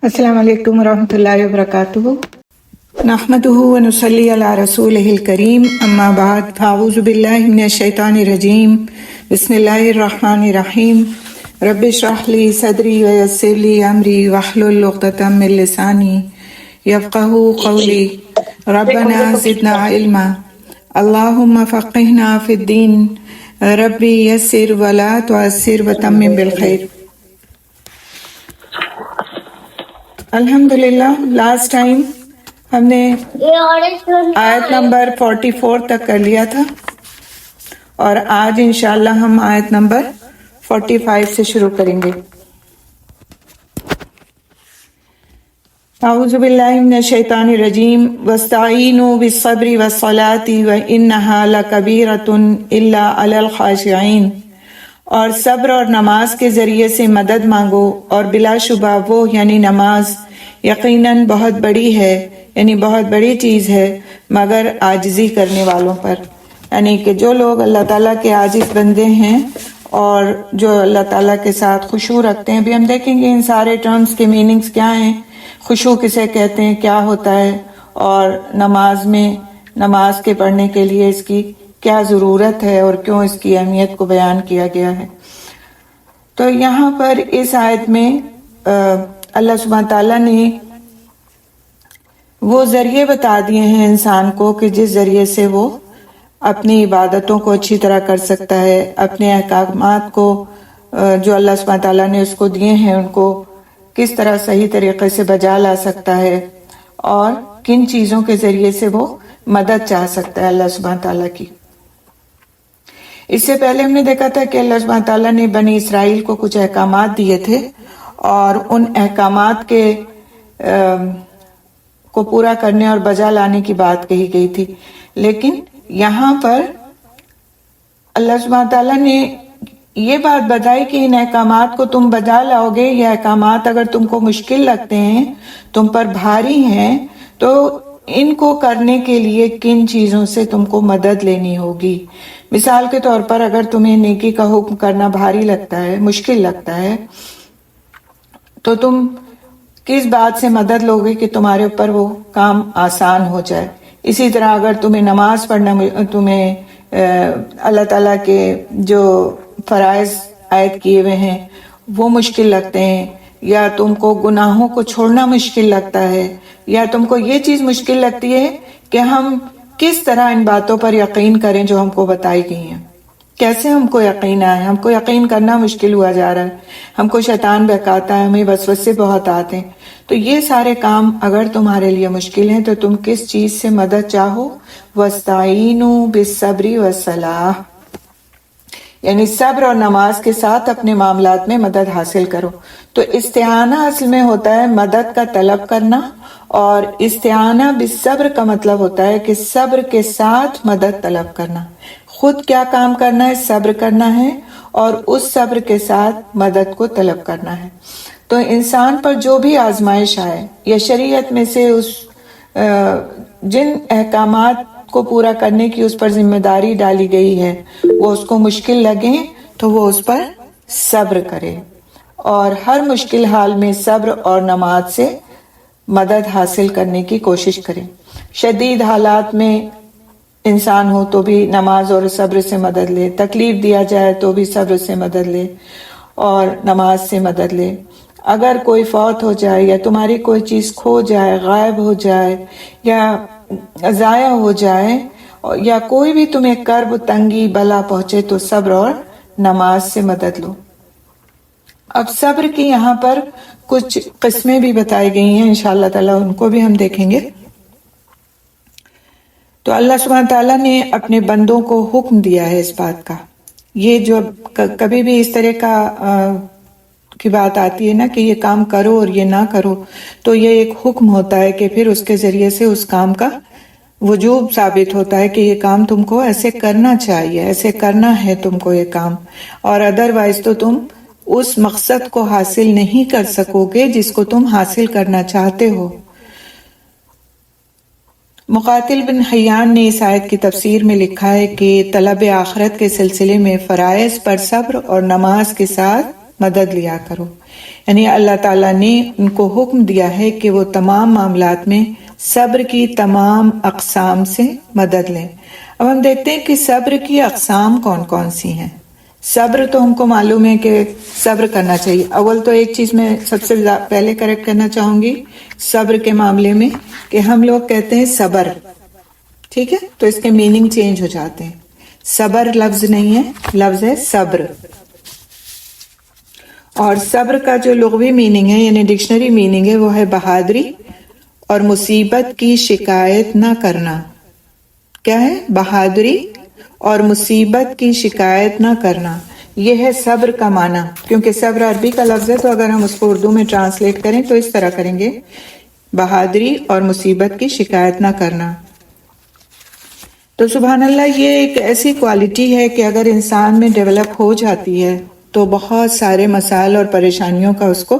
السلام علیکم ورحمۃ اللہ وبرکاتہ۔ نحمدہ ونصلی علی رسولہ الکریم، اما بعد، فاعوذ باللہ من الشیطان الرجیم، بسم اللہ الرحمن الرحیم۔ رب اشرح لی صدری ویسر لی امری واحلل عقدۃ من لسانی یفقہوا قولی، ربنا زدنا علما، اللہم فقہنا فی الدین، ربی یسر ولا تعسر وتمم بالخیر۔ الحمدللہ لاسٹ ٹائم ہم نے آیت نمبر 44 تک کر لیا تھا، اور آج انشاءاللہ ہم آیت نمبر 45 سے شروع کریں گے۔ اعوذ باللہ من الشیطان الرجیم، واستعینوا بالصبر والصلاۃ وانہا لکبیرۃ الا علی الخاشعین، اور صبر اور نماز کے ذریعے سے مدد مانگو، اور بلا شبہ وہ یعنی نماز یقیناً بہت بڑی ہے، یعنی بہت بڑی چیز ہے مگر عاجزی کرنے والوں پر، یعنی کہ جو لوگ اللہ تعالیٰ کے عاجز بندے ہیں اور جو اللہ تعالیٰ کے ساتھ خشوع رکھتے ہیں۔ بھی ہم دیکھیں گے ان سارے ٹرمز کے میننگز کیا ہیں، خشوع کسے کہتے ہیں، کیا ہوتا ہے، اور نماز میں نماز کے پڑھنے کے لیے اس کی کیا ضرورت ہے اور کیوں اس کی اہمیت کو بیان کیا گیا ہے۔ تو یہاں پر اس آیت میں اللہ سبحانہ تعالیٰ نے وہ ذریعے بتا دیے ہیں انسان کو کہ جس ذریعے سے وہ اپنی عبادتوں کو اچھی طرح کر سکتا ہے، اپنے احکامات کو جو اللہ سبحانہ تعالیٰ نے اس کو دیے ہیں ان کو کس طرح صحیح طریقے سے بجا لا سکتا ہے، اور کن چیزوں کے ذریعے سے وہ مدد چاہ سکتا ہے اللہ سبحانہ تعالیٰ کی۔ اس سے پہلے ہم نے دیکھا تھا کہ اللہ سبحانہ تعالیٰ نے بنی اسرائیل کو کچھ احکامات دیے تھے، اور ان احکامات کے کو پورا کرنے اور بجا لانے کی بات کہی گئی تھی، لیکن یہاں پر اللہ سبحانہ تعالیٰ نے یہ بات بتائی کہ ان احکامات کو تم بجا لاؤ گے، یہ احکامات اگر تم کو مشکل لگتے ہیں، تم پر بھاری ہیں، تو ان کو کرنے کے لیے کن چیزوں سے تم کو مدد لینی ہوگی۔ مثال کے طور پر اگر تمہیں نیکی کا حکم کرنا بھاری لگتا ہے، مشکل لگتا ہے، تو تم کس بات سے مدد لوگے کہ تمہارے اوپر وہ کام آسان ہو جائے۔ اسی طرح اگر تمہیں نماز پڑھنا، تمہیں اللہ تعالیٰ کے جو فرائض عائد کیے ہوئے ہیں وہ مشکل لگتے ہیں، یا تم کو گناہوں کو چھوڑنا مشکل لگتا ہے، یا تم کو یہ چیز مشکل لگتی ہے کہ ہم کس طرح ان باتوں پر یقین کریں جو ہم کو بتائی گئی ہیں، کیسے ہم کو یقین آئے، ہم کو یقین کرنا مشکل ہوا جا رہا ہے، ہم کو شیطان بہکاتا ہے، ہمیں وسوسے بہت آتے ہیں۔ تو یہ سارے کام اگر تمہارے لیے مشکل ہیں تو تم کس چیز سے مدد چاہو؟ وَاسْتَعِینُوا بِالصَّبْرِ وَالصَّلَاةِ، یعنی صبر اور نماز کے ساتھ اپنے معاملات میں مدد حاصل کرو۔ تو استعانہ اصل میں ہوتا ہے مدد کا طلب کرنا، اور استعانہ بالصبر کا مطلب ہوتا ہے کہ صبر کے ساتھ مدد طلب کرنا۔ خود کیا کام کرنا ہے؟ صبر کرنا ہے، اور اس صبر کے ساتھ مدد کو طلب کرنا ہے۔ تو انسان پر جو بھی آزمائش آئے، یا شریعت میں سے اس جن احکامات کو پورا کرنے کی اس پر ذمہ داری ڈالی گئی ہے، وہ اس کو مشکل لگیں تو وہ اس پر صبر کرے، اور ہر مشکل حال میں صبر اور نماز سے مدد حاصل کرنے کی کوشش کرے۔ شدید حالات میں انسان ہو تو بھی نماز اور صبر سے مدد لے، تکلیف دیا جائے تو بھی صبر سے مدد لے اور نماز سے مدد لے۔ اگر کوئی فوت ہو جائے، یا تمہاری کوئی چیز کھو جائے، غائب ہو جائے، یا ضائع ہو جائے، یا کوئی بھی تمہیں کرب، تنگی، بلا پہنچے، تو صبر اور نماز سے مدد لو۔ اب صبر کی یہاں پر کچھ قسمیں بھی بتائی گئی ہیں، انشاءاللہ تعالیٰ ان کو بھی ہم دیکھیں گے۔ تو اللہ سبحانہ تعالیٰ نے اپنے بندوں کو حکم دیا ہے اس بات کا۔ یہ جو کبھی بھی اس طرح کی بات آتی ہے نا کہ یہ کام کرو اور یہ نہ کرو، تو یہ ایک حکم ہوتا ہے کہ پھر اس کے ذریعے سے اس کام کا وجوب ثابت ہوتا ہے کہ یہ کام تم کو ایسے کرنا چاہیے، ایسے کرنا ہے تم کو یہ کام، اور ادروائز تو تم اس مقصد کو حاصل نہیں کر سکو گے جس کو تم حاصل کرنا چاہتے ہو۔ مقاتل بن حیان نے اس آیت کی تفسیر میں لکھا ہے کہ طلب آخرت کے سلسلے میں فرائض پر صبر اور نماز کے ساتھ مدد لیا کرو. یعنی اللہ تعالیٰ نے ان کو حکم دیا ہے کہ وہ تمام معاملات میں صبر کی تمام اقسام سے مدد لیں. اب ہم دیکھتے ہیں کہ صبر کی اقسام کون کون سی ہیں. صبر تو ہم کو معلوم ہے کہ صبر کرنا چاہیے. اول تو ایک چیز میں سب سے پہلے کریکٹ کرنا چاہوں گی صبر کے معاملے میں کہ ہم لوگ کہتے ہیں صبر، ٹھیک ہے، تو اس کے میننگ چینج ہو جاتے ہیں. صبر لفظ نہیں ہے، لفظ ہے صبر. اور صبر کا جو لغوی میننگ ہے یعنی ڈکشنری میننگ ہے وہ ہے بہادری اور مصیبت کی شکایت نہ کرنا. کیا ہے؟ بہادری اور مصیبت کی شکایت نہ کرنا. یہ ہے صبر کا معنی. کیونکہ صبر عربی کا لفظ ہے تو اگر ہم اس کو اردو میں ٹرانسلیٹ کریں تو اس طرح کریں گے، بہادری اور مصیبت کی شکایت نہ کرنا. تو سبحان اللہ، یہ ایک ایسی کوالٹی ہے کہ اگر انسان میں ڈیولپ ہو جاتی ہے تو بہت سارے مسائل اور پریشانیوں کا اس کو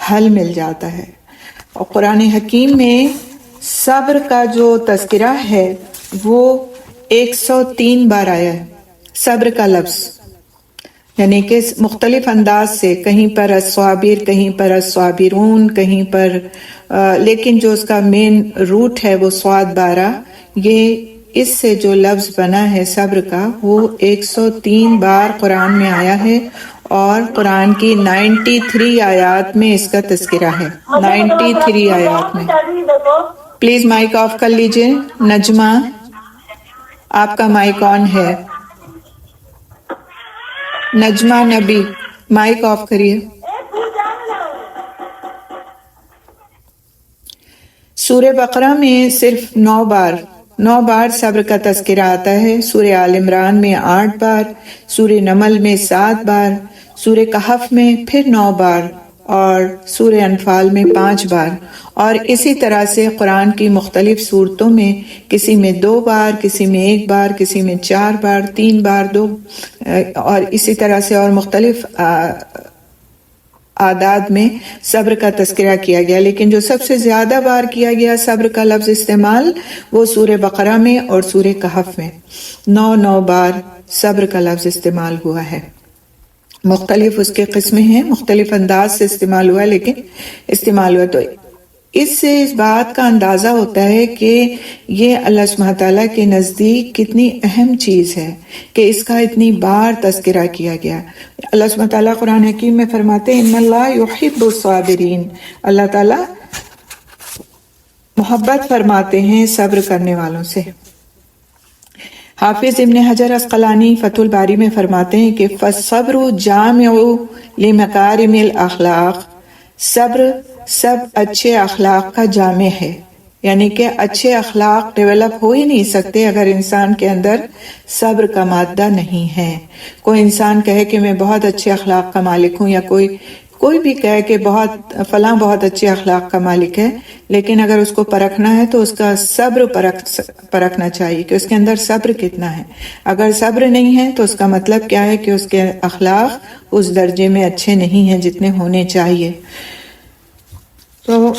حل مل جاتا ہے. اور قرآن حکیم میں صبر کا جو تذکرہ ہے وہ 103 بار آیا ہے. صبر کا لفظ یعنی کہ مختلف انداز سے، کہیں پر الصابر، کہیں پر الصابرون، کہیں پر لیکن جو اس کا مین روٹ ہے وہ صاد 12. یہ اس سے جو لفظ بنا ہے صبر کا وہ 103 بار قرآن میں آیا ہے اور قرآن کی 93 آیات میں اس کا تذکرہ ہے. 93 آیات میں. پلیز مائک آف کر لیجئے. نجمہ، آپ کا مائک آن ہے. نجمہ نبی، مائک آف کریے. سورہ بقرہ میں صرف 9 بار صبر کا تذکرہ آتا ہے. سورہ آل عمران میں 8 بار، سورہ نمل میں 7 بار، سورہ کہف میں پھر 9 بار اور سورہ انفال میں 5 بار. اور اسی طرح سے قرآن کی مختلف صورتوں میں کسی میں 2 بار، کسی میں 1 بار، کسی میں 4 بار، 3 بار، 2 اور اسی طرح سے اور مختلف اعداد میں صبر کا تذکرہ کیا گیا. لیکن جو سب سے زیادہ بار کیا گیا صبر کا لفظ استعمال وہ سورہ بقرہ میں اور سورہ کہف میں 9 بار صبر کا لفظ استعمال ہوا ہے. مختلف اس کے قسمیں ہیں، مختلف انداز سے استعمال ہوا لیکن استعمال ہوا. تو اس سے اس بات کا اندازہ ہوتا ہے کہ یہ اللہ سبحانہ تعالیٰ کے نزدیک کتنی اہم چیز ہے کہ اس کا اتنی بار تذکرہ کیا گیا. اللہ سبحانہ تعالیٰ قرآن حکیم میں فرماتے ہیں ان اللہ یحب الصابرین، اللہ تعالیٰ محبت فرماتے ہیں صبر کرنے والوں سے. حافظ ابن حجر عسقلانی فتح الباری میں فرماتے ہیں کہ فَالصَّبْرُ جَامِعُ لِمَكَارِمِ الْأَخْلَاقِ، صبر سب اچھے اخلاق کا جامع ہے. یعنی کہ اچھے اخلاق ڈیولپ ہو ہی نہیں سکتے اگر انسان کے اندر صبر کا مادہ نہیں ہے. کوئی انسان کہے کہ میں بہت اچھے اخلاق کا مالک ہوں، یا کوئی بھی کہے کہ فلاں بہت اچھے اخلاق کا مالک ہے، لیکن اگر اس کو پرکھنا ہے تو اس کا صبر پرکھنا چاہیے کہ اس کے اندر صبر کتنا ہے. اگر صبر نہیں ہے تو اس کا مطلب کیا ہے کہ اس کے اخلاق اس درجے میں اچھے نہیں ہیں جتنے ہونے چاہیے. تو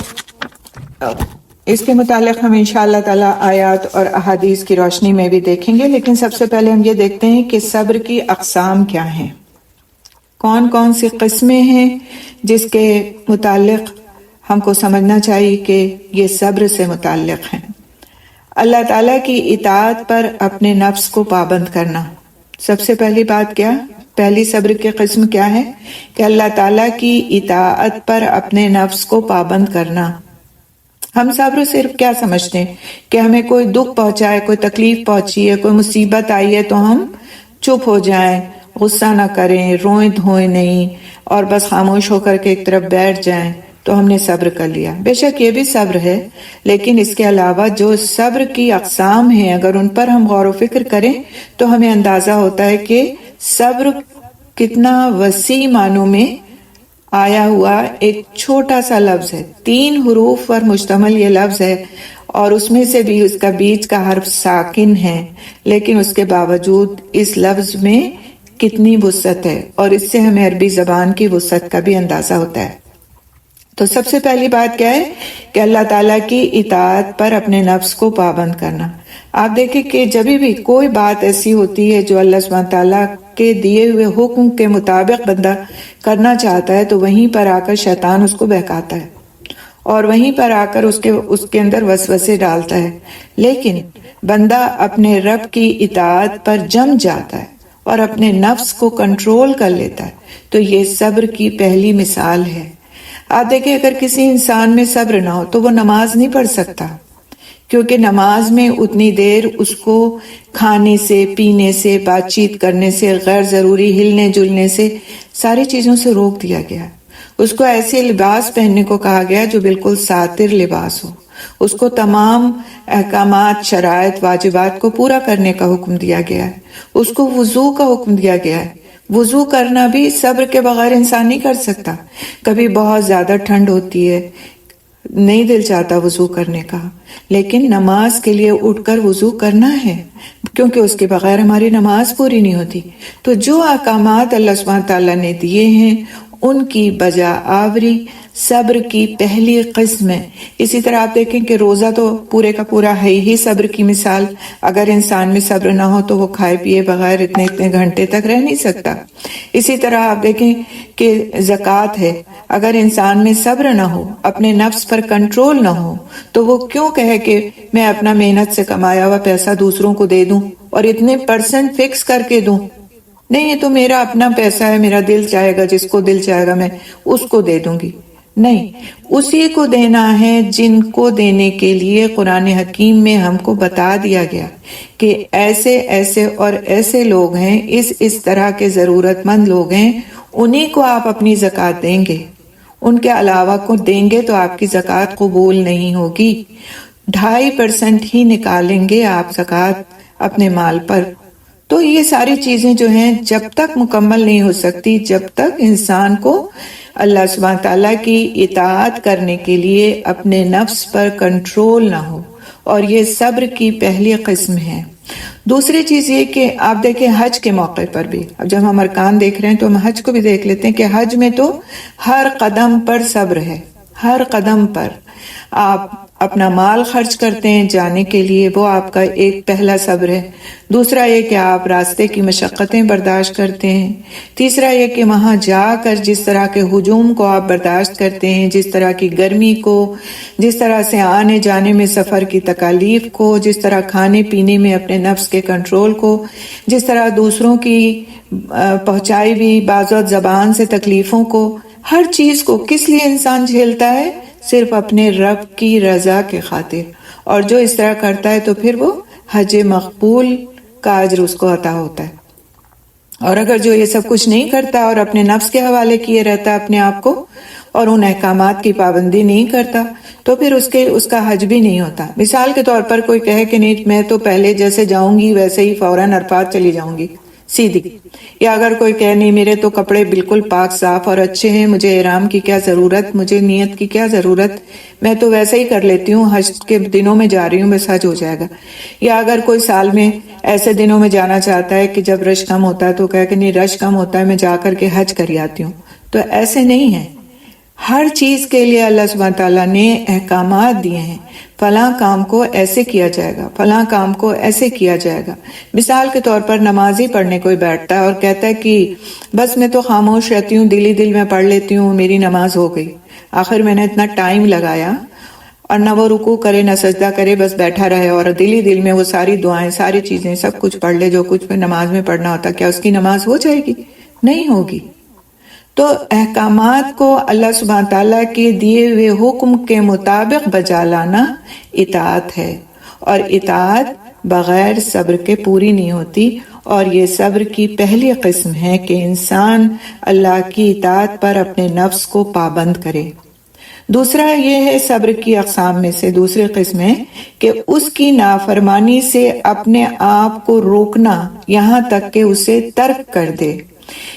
اس کے متعلق ہم انشاءاللہ تعالی آیات اور احادیث کی روشنی میں بھی دیکھیں گے. لیکن سب سے پہلے ہم یہ دیکھتے ہیں کہ صبر کی اقسام کیا ہیں، کون کون سی قسمیں ہیں جس کے متعلق ہم کو سمجھنا چاہیے کہ یہ صبر سے متعلق ہیں. اللہ تعالیٰ کی اطاعت پر اپنے نفس کو پابند کرنا. سب سے پہلی بات کیا، پہلی صبر کی قسم کیا ہے کہ اللہ تعالیٰ کی اطاعت پر اپنے نفس کو پابند کرنا. ہم صبر صرف کیا سمجھتے ہیں کہ ہمیں کوئی دکھ پہنچائے، کوئی تکلیف پہنچی ہے، کوئی مصیبت آئی ہے تو ہم چپ ہو جائیں، غصہ نہ کریں، روئیں دھوئیں نہیں اور بس خاموش ہو کر کے ایک طرف بیٹھ جائیں تو ہم نے صبر کر لیا. بے شک یہ بھی صبر ہے، لیکن اس کے علاوہ جو صبر کی اقسام ہیں اگر ان پر ہم غور و فکر کریں تو ہمیں اندازہ ہوتا ہے کہ صبر کتنا وسیع معنوں میں آیا ہوا ایک چھوٹا سا لفظ ہے. 3 حروف پر مشتمل یہ لفظ ہے اور اس میں سے بھی اس کا بیچ کا حرف ساکن ہے، لیکن اس کے باوجود اس لفظ میں کتنی وسعت ہے اور اس سے ہمیں عربی زبان کی وسعت کا بھی اندازہ ہوتا ہے. تو سب سے پہلی بات کیا ہے کہ اللہ تعالیٰ کی اطاعت پر اپنے نفس کو پابند کرنا. آپ دیکھیں کہ جب بھی کوئی بات ایسی ہوتی ہے جو اللہ سبحانہ تعالیٰ کے دیے ہوئے حکم کے مطابق بندہ کرنا چاہتا ہے تو وہیں پر آ کر شیطان اس کو بہکاتا ہے اور وہیں پر آ کر اس کے اندر وسوسے ڈالتا ہے. لیکن بندہ اپنے رب کی اطاعت پر جم جاتا ہے اور اپنے نفس کو کنٹرول کر لیتا ہے تو یہ صبر کی پہلی مثال ہے. آپ دیکھیں اگر کسی انسان میں صبر نہ ہو تو وہ نماز نہیں پڑھ سکتا، کیونکہ نماز میں اتنی دیر اس کو کھانے سے، پینے سے، بات چیت کرنے سے، غیر ضروری ہلنے جلنے سے، ساری چیزوں سے روک دیا گیا. اس کو ایسے لباس پہننے کو کہا گیا جو بالکل ساتر لباس ہو. اس کو تمام احکامات، شرائط، واجبات کو پورا کرنے کا حکم دیا گیا ہے. اس کو وضو کا حکم دیا گیا ہے. وضو کرنا بھی صبر کے بغیر انسان نہیں کر سکتا. کبھی بہت زیادہ ٹھنڈ ہوتی ہے، نہیں دل چاہتا وضو کرنے کا، لیکن نماز کے لیے اٹھ کر وضو کرنا ہے، کیونکہ اس کے بغیر ہماری نماز پوری نہیں ہوتی. تو جو احکامات اللہ سبحانہ تعالیٰ نے دیے ہیں ان کی بجا آوری صبر کی پہلی قسم ہے. اسی طرح آپ دیکھیں کہ روزہ تو پورے کا پورا ہے ہی صبر کی مثال. اگر انسان میں صبر نہ ہو تو وہ کھائے پیے بغیر اتنے گھنٹے تک رہ نہیں سکتا. اسی طرح آپ دیکھیں کہ زکوٰۃ ہے، اگر انسان میں صبر نہ ہو، اپنے نفس پر کنٹرول نہ ہو تو وہ کیوں کہے کہ میں اپنا محنت سے کمایا ہوا پیسہ دوسروں کو دے دوں اور اتنے % فکس کر کے دوں. نہیں، یہ تو میرا اپنا پیسہ ہے، میرا دل چاہے گا، جس کو دل چاہے گا میں اس کو دے دوں گی. نہیں، اسی کو دینا ہے جن کو دینے کے لیے قرآن حکیم میں ہم کو بتا دیا گیا کہ ایسے ایسے اور ایسے لوگ ہیں، اس طرح کے ضرورت مند لوگ ہیں، انہی کو آپ اپنی زکوٰۃ دیں گے. ان کے علاوہ کو دیں گے تو آپ کی زکوٰۃ قبول نہیں ہوگی. 2.5% ہی نکالیں گے آپ زکوٰۃ اپنے مال پر. تو یہ ساری چیزیں جو ہیں جب تک مکمل نہیں ہو سکتی جب تک انسان کو اللہ سبحانہ تعالیٰ کی اطاعت کرنے کے لیے اپنے نفس پر کنٹرول نہ ہو، اور یہ صبر کی پہلی قسم ہے. دوسری چیز یہ کہ آپ دیکھیں حج کے موقع پر بھی، اب جب ہم ارکان دیکھ رہے ہیں تو ہم حج کو بھی دیکھ لیتے ہیں کہ حج میں تو ہر قدم پر صبر ہے. ہر قدم پر آپ اپنا مال خرچ کرتے ہیں جانے کے لیے، وہ آپ کا ایک پہلا صبر ہے. دوسرا یہ کہ آپ راستے کی مشقتیں برداشت کرتے ہیں. تیسرا یہ کہ وہاں جا کر جس طرح کے ہجوم کو آپ برداشت کرتے ہیں، جس طرح کی گرمی کو، جس طرح سے آنے جانے میں سفر کی تکالیف کو، جس طرح کھانے پینے میں اپنے نفس کے کنٹرول کو، جس طرح دوسروں کی پہنچائی بھی بعض وقت زبان سے تکلیفوں کو، ہر چیز کو کس لیے انسان جھیلتا ہے؟ صرف اپنے رب کی رضا کے خاطر. اور جو اس طرح کرتا ہے تو پھر وہ حج مقبول کا اجر اس کو عطا ہوتا ہے. اور اگر جو یہ سب کچھ نہیں کرتا اور اپنے نفس کے حوالے کیے رہتا اپنے آپ کو اور ان احکامات کی پابندی نہیں کرتا تو پھر اس کا حج بھی نہیں ہوتا. مثال کے طور پر کوئی کہے کہ نہیں میں تو پہلے جیسے جاؤں گی ویسے ہی فوراً عرفات چلی جاؤں گی سیدھی، یا اگر کوئی کہے نہیں میرے تو کپڑے بالکل پاک صاف اور اچھے ہیں، مجھے احرام کی کیا ضرورت، مجھے نیت کی کیا ضرورت، میں تو ویسے ہی کر لیتی ہوں، حج کے دنوں میں جا رہی ہوں بس حج ہو جائے گا. یا اگر کوئی سال میں ایسے دنوں میں جانا چاہتا ہے کہ جب رش کم ہوتا ہے تو کہے کہ نہیں رش کم ہوتا ہے میں جا کر کے حج کر آتی ہوں. تو ایسے نہیں ہے. ہر چیز کے لیے اللہ سبحانہ تعالیٰ نے احکامات دیے ہیں. فلاں کام کو ایسے کیا جائے گا، فلاں کام کو ایسے کیا جائے گا. مثال کے طور پر نمازی پڑھنے کوئی بیٹھتا ہے اور کہتا ہے کہ بس میں تو خاموش رہتی ہوں، دل ہی دل میں پڑھ لیتی ہوں، میری نماز ہو گئی. آخر میں نے اتنا ٹائم لگایا اور نہ وہ رکوع کرے نہ سجدہ کرے، بس بیٹھا رہے اور دل ہی دل میں وہ ساری دعائیں ساری چیزیں سب کچھ پڑھ لے جو کچھ نماز میں پڑھنا ہوتا، کیا اس کی نماز ہو جائے گی؟ نہیں ہوگی. تو احکامات کو اللہ سبحانہ تعالیٰ کے دیے ہوئے حکم کے مطابق بجا لانا اطاعت ہے، اور اطاعت بغیر صبر کے پوری نہیں ہوتی. اور یہ صبر کی پہلی قسم ہے کہ انسان اللہ کی اطاعت پر اپنے نفس کو پابند کرے. دوسرا یہ ہے صبر کی اقسام میں سے دوسری قسم ہے کہ اس کی نافرمانی سے اپنے آپ کو روکنا یہاں تک کہ اسے ترک کر دے.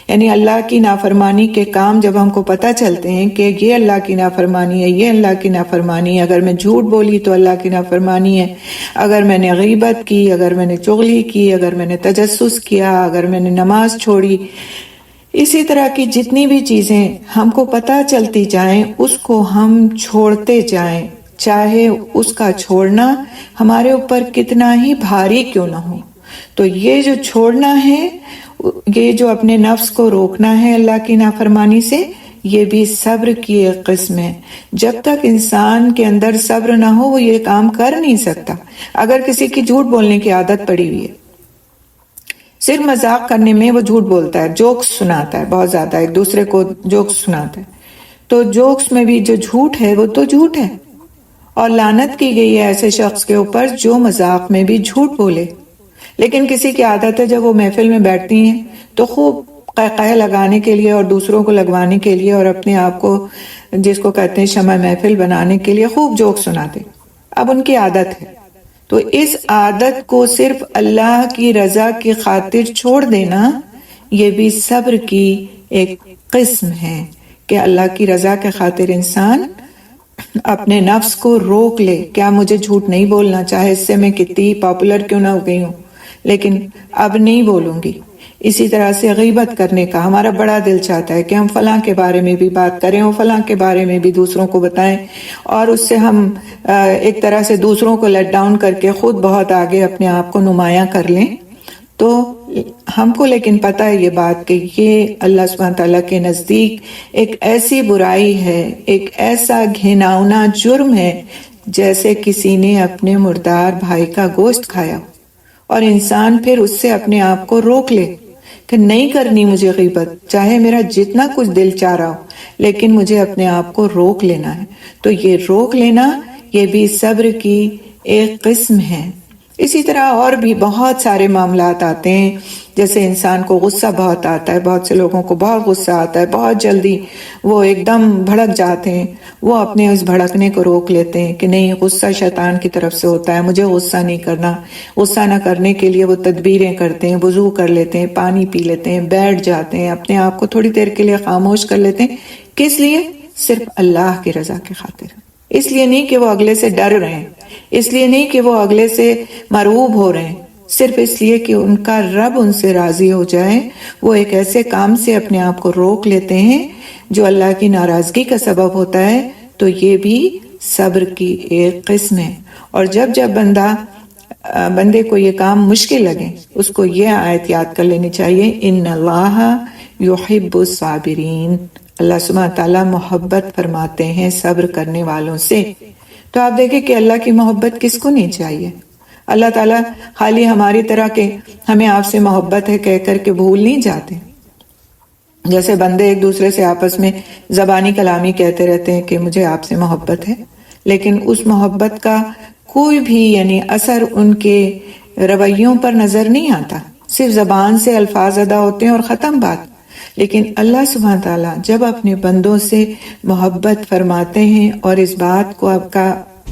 یعنی اللہ کی نافرمانی کے کام جب ہم کو پتہ چلتے ہیں کہ یہ اللہ کی نافرمانی ہے، یہ اللہ کی نافرمانی ہے، اگر میں جھوٹ بولی تو اللہ کی نافرمانی ہے، اگر میں نے غیبت کی، اگر میں نے چغلی کی، اگر میں نے تجسس کیا، اگر میں نے نماز چھوڑی، اسی طرح کی جتنی بھی چیزیں ہم کو پتہ چلتی جائیں اس کو ہم چھوڑتے جائیں، چاہے اس کا چھوڑنا ہمارے اوپر کتنا ہی بھاری کیوں نہ ہو. تو یہ جو چھوڑنا ہے یہ جو اپنے نفس کو روکنا ہے اللہ کی نافرمانی سے، یہ بھی صبر کی ایک قسم ہے۔ جب تک انسان کے اندر صبر نہ ہو وہ یہ کام کر نہیں سکتا۔ اگر کسی کی جھوٹ بولنے کی عادت پڑی ہوئی ہے، صرف مذاق کرنے میں وہ جھوٹ بولتا ہے، جوکس سناتا ہے بہت زیادہ، ایک دوسرے کو جوکس سناتا ہے، تو جوکس میں بھی جو جھوٹ ہے وہ تو جھوٹ ہے، اور لعنت کی گئی ہے ایسے شخص کے اوپر جو مذاق میں بھی جھوٹ بولے۔ لیکن کسی کی عادت ہے جب وہ محفل میں بیٹھتی ہیں تو خوب قہقہے لگانے کے لیے اور دوسروں کو لگوانے کے لیے اور اپنے آپ کو جس کو کہتے ہیں شمع محفل بنانے کے لیے خوب جوک سناتے۔ اب ان کی عادت ہے، تو اس عادت کو صرف اللہ کی رضا کی خاطر چھوڑ دینا یہ بھی صبر کی ایک قسم ہے کہ اللہ کی رضا کے خاطر انسان اپنے نفس کو روک لے۔ کیا مجھے جھوٹ نہیں بولنا، چاہے اس سے میں کتنی پاپولر کیوں نہ ہو گئی ہوں، لیکن اب نہیں بولوں گی۔ اسی طرح سے غیبت کرنے کا ہمارا بڑا دل چاہتا ہے کہ ہم فلاں کے بارے میں بھی بات کریں اور فلاں کے بارے میں بھی دوسروں کو بتائیں، اور اس سے ہم ایک طرح سے دوسروں کو لیٹ ڈاؤن کر کے خود بہت آگے اپنے آپ کو نمایاں کر لیں۔ تو ہم کو لیکن پتہ ہے یہ بات کہ یہ اللہ سبحانہ تعالیٰ کے نزدیک ایک ایسی برائی ہے، ایک ایسا گھناؤنا جرم ہے جیسے کسی نے اپنے مردار بھائی کا گوشت کھایا، اور انسان پھر اس سے اپنے آپ کو روک لے کہ نہیں کرنی مجھے غیبت، چاہے میرا جتنا کچھ دل چاہ رہا ہو، لیکن مجھے اپنے آپ کو روک لینا ہے۔ تو یہ روک لینا یہ بھی صبر کی ایک قسم ہے۔ اسی طرح اور بھی بہت سارے معاملات آتے ہیں، جیسے انسان کو غصہ بہت آتا ہے، بہت سے لوگوں کو بہت غصہ آتا ہے، بہت جلدی وہ ایک دم بھڑک جاتے ہیں، وہ اپنے اس بھڑکنے کو روک لیتے ہیں کہ نہیں، غصہ شیطان کی طرف سے ہوتا ہے، مجھے غصہ نہیں کرنا۔ غصہ نہ کرنے کے لیے وہ تدبیریں کرتے ہیں، وضو کر لیتے ہیں، پانی پی لیتے ہیں، بیٹھ جاتے ہیں، اپنے آپ کو تھوڑی دیر کے لیے خاموش کر لیتے ہیں۔ کس لیے؟ صرف اللہ کی رضا کی خاطر۔ اس لیے نہیں کہ وہ اگلے سے ڈر رہے ہیں، اس لیے نہیں کہ وہ اگلے سے مرعوب ہو رہے ہیں، صرف اس لیے کہ ان کا رب ان سے راضی ہو جائے۔ وہ ایک ایسے کام سے اپنے آپ کو روک لیتے ہیں جو اللہ کی ناراضگی کا سبب ہوتا ہے۔ تو یہ بھی صبر کی ایک قسم ہے۔ اور جب بندے کو یہ کام مشکل لگے، اس کو یہ آیت یاد کر لینی چاہیے، ان اللہ یحب الصابرین، اللہ سبحانہ تعالیٰ محبت فرماتے ہیں صبر کرنے والوں سے۔ تو آپ دیکھیں کہ اللہ کی محبت کس کو نہیں چاہیے؟ اللہ تعالیٰ خالی ہماری طرح کہ ہمیں آپ سے محبت ہے کہہ کر کے بھول نہیں جاتے۔ جیسے بندے ایک دوسرے سے آپس میں زبانی کلامی کہتے رہتے ہیں کہ مجھے آپ سے محبت ہے، لیکن اس محبت کا کوئی بھی اثر ان کے رویوں پر نظر نہیں آتا، صرف زبان سے الفاظ ادا ہوتے ہیں اور ختم بات۔ لیکن اللہ سبحانہ تعالیٰ جب اپنے بندوں سے محبت فرماتے ہیں اور اس بات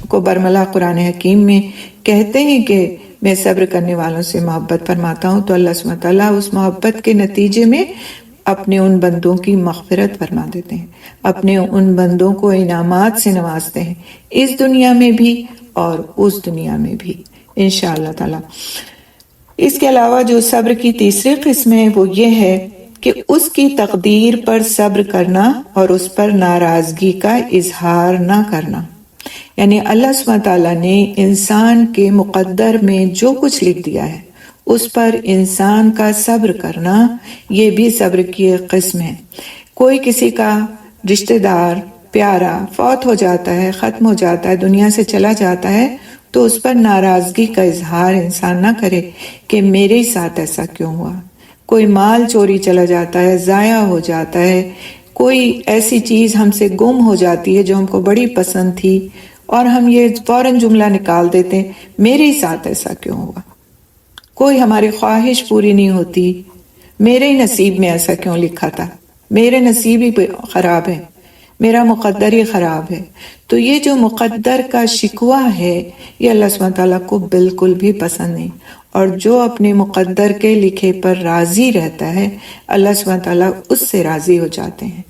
کو برملا قرآن حکیم میں کہتے ہیں کہ میں صبر کرنے والوں سے محبت فرماتا ہوں، تو اللہ سبحانہ تعالیٰ اس محبت کے نتیجے میں اپنے ان بندوں کی مغفرت فرما دیتے ہیں، اپنے ان بندوں کو انعامات سے نوازتے ہیں، اس دنیا میں بھی اور اس دنیا میں بھی انشاءاللہ تعالیٰ۔ اس کے علاوہ جو صبر کی تیسری قسم ہے وہ یہ ہے کہ اس کی تقدیر پر صبر کرنا اور اس پر ناراضگی کا اظہار نہ کرنا۔ یعنی اللہ سبحانہ تعالیٰ نے انسان کے مقدر میں جو کچھ لکھ دیا ہے اس پر انسان کا صبر کرنا یہ بھی صبر کی ایک قسم ہے۔ کوئی کسی کا رشتہ دار پیارا فوت ہو جاتا ہے، ختم ہو جاتا ہے، دنیا سے چلا جاتا ہے، تو اس پر ناراضگی کا اظہار انسان نہ کرے کہ میرے ساتھ ایسا کیوں ہوا۔ کوئی مال چوری چلا جاتا ہے، ضائع ہو جاتا ہے، کوئی ایسی چیز ہم سے گم ہو جاتی ہے جو ہم کو بڑی پسند تھی، اور ہم یہ فوراً جملہ نکال دیتے ہیں میرے ساتھ ایسا کیوں ہوا۔ کوئی ہماری خواہش پوری نہیں ہوتی، میرے نصیب میں ایسا کیوں لکھا تھا، میرے نصیب ہی خراب ہے، میرا مقدر ہی خراب ہے۔ تو یہ جو مقدر کا شکوہ ہے یہ اللہ سبحانہ تعالیٰ کو بالکل بھی پسند نہیں، اور جو اپنے مقدر کے لکھے پر راضی رہتا ہے اللہ سبحانہ تعالیٰ اس سے راضی ہو جاتے ہیں،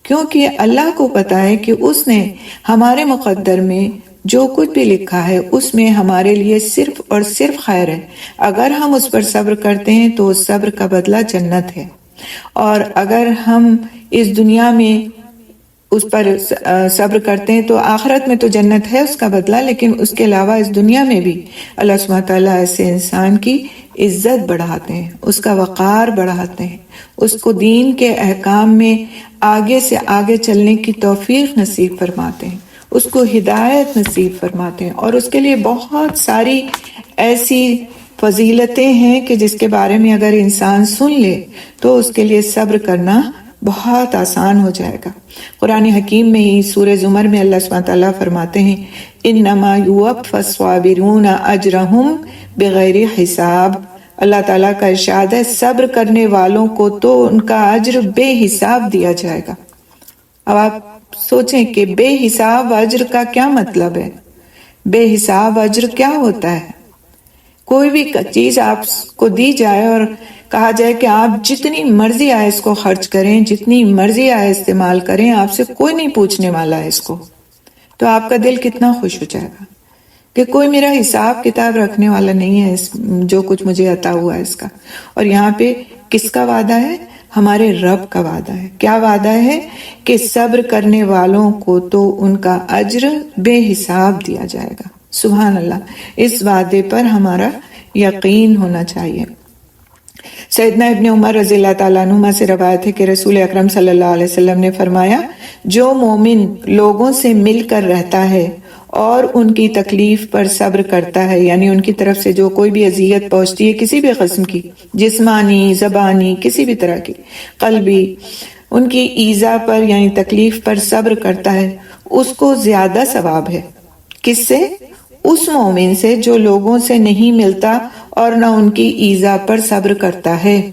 کیونکہ اللہ کو پتا ہے کہ اس نے ہمارے مقدر میں جو کچھ بھی لکھا ہے اس میں ہمارے لیے صرف اور صرف خیر ہے۔ اگر ہم اس پر صبر کرتے ہیں تو اس صبر کا بدلہ جنت ہے، اور اگر ہم اس دنیا میں اس پر صبر کرتے ہیں تو آخرت میں تو جنت ہے اس کا بدلہ، لیکن اس کے علاوہ اس دنیا میں بھی اللہ سبحانہ تعالیٰ ایسے انسان کی عزت بڑھاتے ہیں، اس کا وقار بڑھاتے ہیں، اس کو دین کے احکام میں آگے سے آگے چلنے کی توفیق نصیب فرماتے ہیں، اس کو ہدایت نصیب فرماتے ہیں، اور اس کے لیے بہت ساری ایسی فضیلتیں ہیں کہ جس کے بارے میں اگر انسان سن لے تو اس کے لیے صبر کرنا بہت آسان ہو جائے گا۔ قرآن حکیم میں ہی سورہ زمر میں اللہ سبحانہ تعالیٰ فرماتے ہیں انما یوفی الصابرون اجرہم بغیر حساب۔ اللہ تعالیٰ کا ارشاد ہے صبر کرنے والوں کو تو ان کا اجر بے حساب دیا جائے گا۔ اب آپ سوچیں کہ بے حساب اجر کا کیا مطلب ہے؟ بے حساب اجر کیا ہوتا ہے؟ کوئی بھی چیز آپ کو دی جائے اور کہا جائے کہ آپ جتنی مرضی آئے اس کو خرچ کریں، جتنی مرضی آئے استعمال کریں، آپ سے کوئی نہیں پوچھنے والا ہے اس کو، تو آپ کا دل کتنا خوش ہو جائے گا کہ کوئی میرا حساب کتاب رکھنے والا نہیں ہے جو کچھ مجھے عطا ہوا ہے اس کا۔ اور یہاں پہ کس کا وعدہ ہے؟ ہمارے رب کا وعدہ ہے۔ کیا وعدہ ہے؟ کہ صبر کرنے والوں کو تو ان کا اجر بے حساب دیا جائے گا۔ سبحان اللہ، اس وعدے پر ہمارا یقین ہونا چاہیے۔ سیدنا ابن عمر رضی اللہ تعالیٰ عنہما سے روایت ہے کہ رسول اکرم صلی اللہ علیہ وسلم نے فرمایا جو مومن لوگوں سے مل کر رہتا ہے اور ان کی تکلیف پر صبر کرتا ہے، یعنی ان کی طرف سے جو کوئی بھی اذیت پہنچتی ہے کسی بھی قسم کی، جسمانی، زبانی، کسی بھی طرح کی، قلبی، ان کی ایذا پر یعنی تکلیف پر صبر کرتا ہے، اس کو زیادہ ثواب ہے۔ کس سے؟ اس مومن سے جو لوگوں سے نہیں ملتا اور نہ ان کی ایذا پر صبر کرتا ہے۔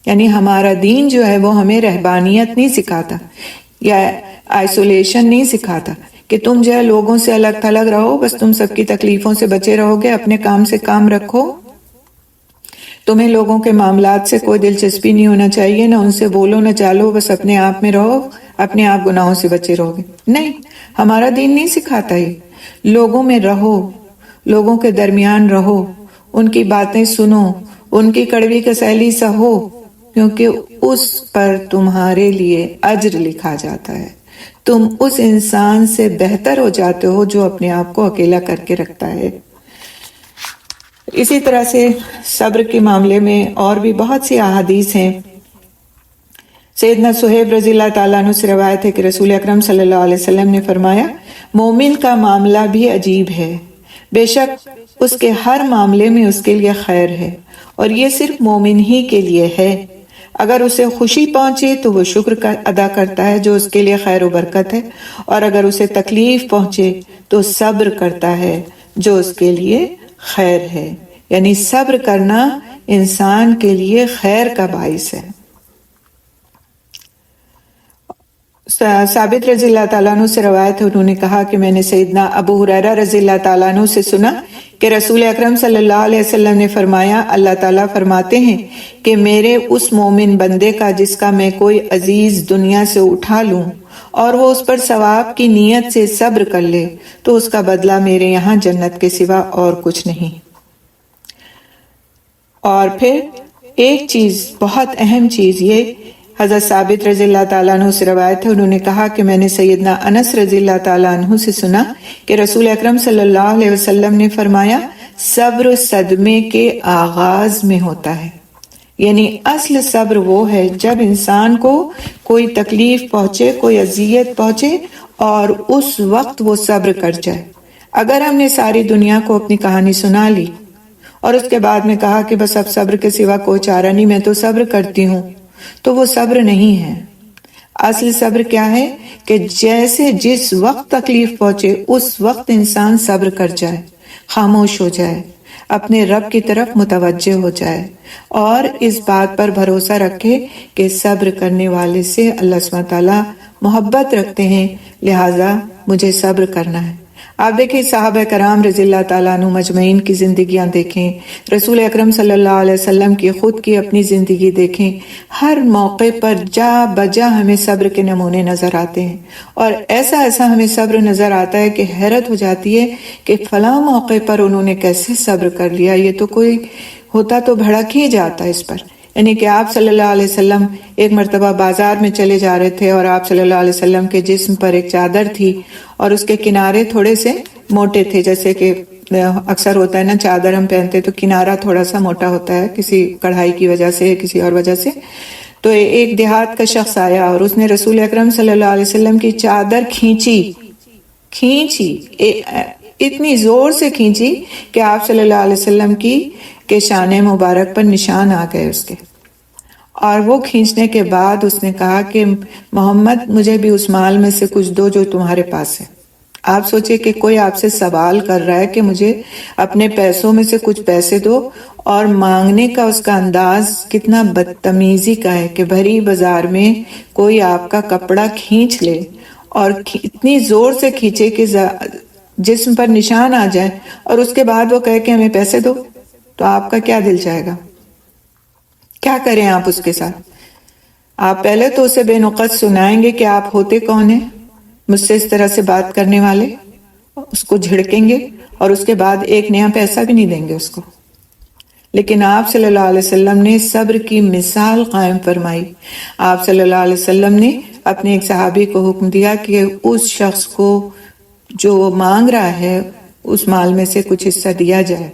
یعنی ہمارا دین جو ہے وہ ہمیں رہبانیت نہیں سکھاتا یا آئسولیشن نہیں سکھاتا کہ تم جو ہے لوگوں سے الگ تھلگ رہو، بس تم سب کی تکلیفوں سے بچے رہو گے، اپنے کام سے کام رکھو، تمہیں لوگوں کے معاملات سے کوئی دلچسپی نہیں ہونا چاہیے، نہ ان سے بولو نہ چالو، بس اپنے آپ میں رہو، اپنے آپ گناہوں سے بچے رہو گے۔ نہیں، ہمارا دین نہیں سکھاتا یہ۔ لوگوں میں رہو، لوگوں کے درمیان رہو، ان کی باتیں سنو، ان کی کڑوی کسیلی سہو، کیونکہ اس پر تمہارے لیے اجر لکھا جاتا ہے۔ تم اس انسان سے بہتر ہو جاتے ہو جو اپنے آپ کو اکیلا کر کے رکھتا ہے۔ اسی طرح سے صبر کے معاملے میں اور بھی بہت سی احادیث ہیں۔ سیدنا صہیب رضی اللہ تعالیٰ عنہ سے روایت ہے کہ رسول اکرم صلی اللہ علیہ وسلم نے فرمایا مومن کا معاملہ بھی عجیب ہے، بے شک اس کے ہر معاملے میں اس کے لیے خیر ہے، اور یہ صرف مومن ہی کے لیے ہے۔ اگر اسے خوشی پہنچے تو وہ شکر ادا کرتا ہے جو اس کے لیے خیر و برکت ہے، اور اگر اسے تکلیف پہنچے تو صبر کرتا ہے جو اس کے لیے خیر ہے۔ یعنی صبر کرنا انسان کے لیے خیر کا باعث ہے۔ ثابت رضی اللہ تعالیٰ عنہ سے روایت ہے، انہوں نے کہا کہ میں نے سیدنا ابو ہریرہ رضی اللہ تعالیٰ عنہ سے سنا کہ رسول اکرم صلی اللہ علیہ وسلم نے فرمایا اللہ تعالیٰ فرماتے ہیں کہ میرے اس مومن بندے کا جس کا میں کوئی عزیز دنیا سے اٹھا لوں اور وہ اس پر ثواب کی نیت سے صبر کر لے تو اس کا بدلہ میرے یہاں جنت کے سوا اور کچھ نہیں۔ اور پھر ایک چیز، بہت اہم چیز، یہ حضرت ثابت رضی اللہ تعالیٰ عنہ سے روایت ہے، انہوں نے کہا کہ میں نے سیدنا انس رضی اللہ تعالیٰ عنہ سے سنا کہ رسول اکرم صلی اللہ علیہ وسلم نے فرمایا صبر صدمے کے آغاز میں ہوتا ہے۔ یعنی اصل صبر وہ ہے جب انسان کو کوئی تکلیف پہنچے، کوئی اذیت پہنچے اور اس وقت وہ صبر کر جائے۔ اگر ہم نے ساری دنیا کو اپنی کہانی سنا لی اور اس کے بعد میں کہا کہ بس اب صبر کے سوا کوئی چارہ نہیں، میں تو صبر کرتی ہوں، تو وہ صبر نہیں ہے۔ اصل صبر کیا ہے کہ جیسے جس وقت تکلیف پہنچے اس وقت انسان صبر کر جائے، خاموش ہو جائے، اپنے رب کی طرف متوجہ ہو جائے اور اس بات پر بھروسہ رکھے کہ صبر کرنے والے سے اللہ سبحانہ تعالیٰ محبت رکھتے ہیں، لہٰذا مجھے صبر کرنا ہے۔ آپ دیکھیں صحابہ کرام رضی اللہ تعالیٰ عنہ مجمعین کی زندگیاں دیکھیں، رسول اکرم صلی اللہ علیہ وسلم کی خود کی اپنی زندگی دیکھیں، ہر موقع پر جا بجا ہمیں صبر کے نمونے نظر آتے ہیں، اور ایسا ہمیں صبر نظر آتا ہے کہ حیرت ہو جاتی ہے کہ فلاں موقع پر انہوں نے کیسے صبر کر لیا، یہ تو کوئی ہوتا تو بھڑک ہی جاتا اس پر۔ یعنی کہ آپ صلی اللہ علیہ وسلم ایک مرتبہ بازار میں چلے جا رہے تھے اور آپ صلی اللہ علیہ وسلم کے جسم پر ایک چادر تھی اور اس کے کنارے تھوڑے سے موٹے تھے، جیسے کہ اکثر ہوتا ہے نا چادر ہم پہنتے تو کنارہ تھوڑا سا موٹا ہوتا ہے کسی کڑھائی کی وجہ سے کسی اور وجہ سے. تو ایک دیہات کا شخص آیا اور اس نے رسول اکرم صلی اللہ علیہ وسلم کی چادر کھینچی اتنی زور سے کھینچی کہ آپ صلی اللہ علیہ وسلم کے شان مبارک پر نشان آ گئے اس کے. اور وہ کھینچنے کے بعد اس نے کہا کہ محمد مجھے بھی اس مال میں سے کچھ دو جو تمہارے پاس ہے. آپ سوچے کہ کوئی آپ سے سوال کر رہا ہے کہ مجھے اپنے پیسوں میں سے کچھ پیسے دو، اور مانگنے کا اس کا انداز کتنا بدتمیزی کا ہے کہ بھری بازار میں کوئی آپ کا کپڑا کھینچ لے اور اتنی زور سے کھینچے کہ جسم پر نشان آ جائے اور اس کے بعد وہ کہے کہ ہمیں پیسے دو. تو آپ کا کیا دل چاہے گا؟ کیا کریں آپ اس کے ساتھ؟ آپ پہلے تو اسے بے نقط سنائیں گے کہ آپ ہوتے کون ہیں مجھ سے اس طرح سے بات کرنے والے، اس کو جھڑکیں گے اور اس کے بعد ایک نیا پیسہ بھی نہیں دیں گے اس کو. لیکن آپ صلی اللہ علیہ وسلم نے صبر کی مثال قائم فرمائی. آپ صلی اللہ علیہ وسلم نے اپنے ایک صحابی کو حکم دیا کہ اس شخص کو جو مانگ رہا ہے اس مال میں سے کچھ حصہ دیا جائے.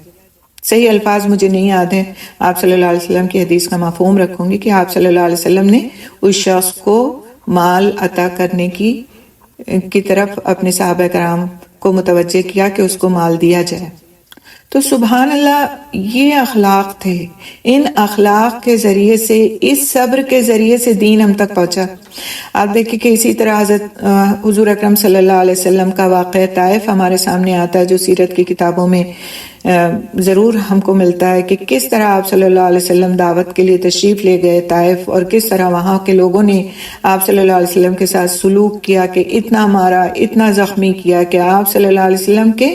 صحیح الفاظ مجھے نہیں یاد ہیں، آپ صلی اللہ علیہ وسلم کی حدیث کا مفہوم رکھوں گی کہ آپ صلی اللہ علیہ وسلم نے اس شخص کو مال عطا کرنے کی طرف اپنے صحابہ کرام کو متوجہ کیا کہ اس کو مال دیا جائے. تو سبحان اللہ، یہ اخلاق تھے. ان اخلاق کے ذریعے سے، اس صبر کے ذریعے سے دین ہم تک پہنچا. آپ دیکھیں کہ اسی طرح حضرت حضور اکرم صلی اللہ علیہ وسلم کا واقعہ طائف ہمارے سامنے آتا ہے، جو سیرت کی کتابوں میں ضرور ہم کو ملتا ہے کہ کس طرح آپ صلی اللہ علیہ وسلم دعوت کے لیے تشریف لے گئے طائف، اور کس طرح وہاں کے لوگوں نے آپ صلی اللہ علیہ وسلم کے ساتھ سلوک کیا کہ اتنا مارا، اتنا زخمی کیا کہ آپ صلی اللہ علیہ وسلم کے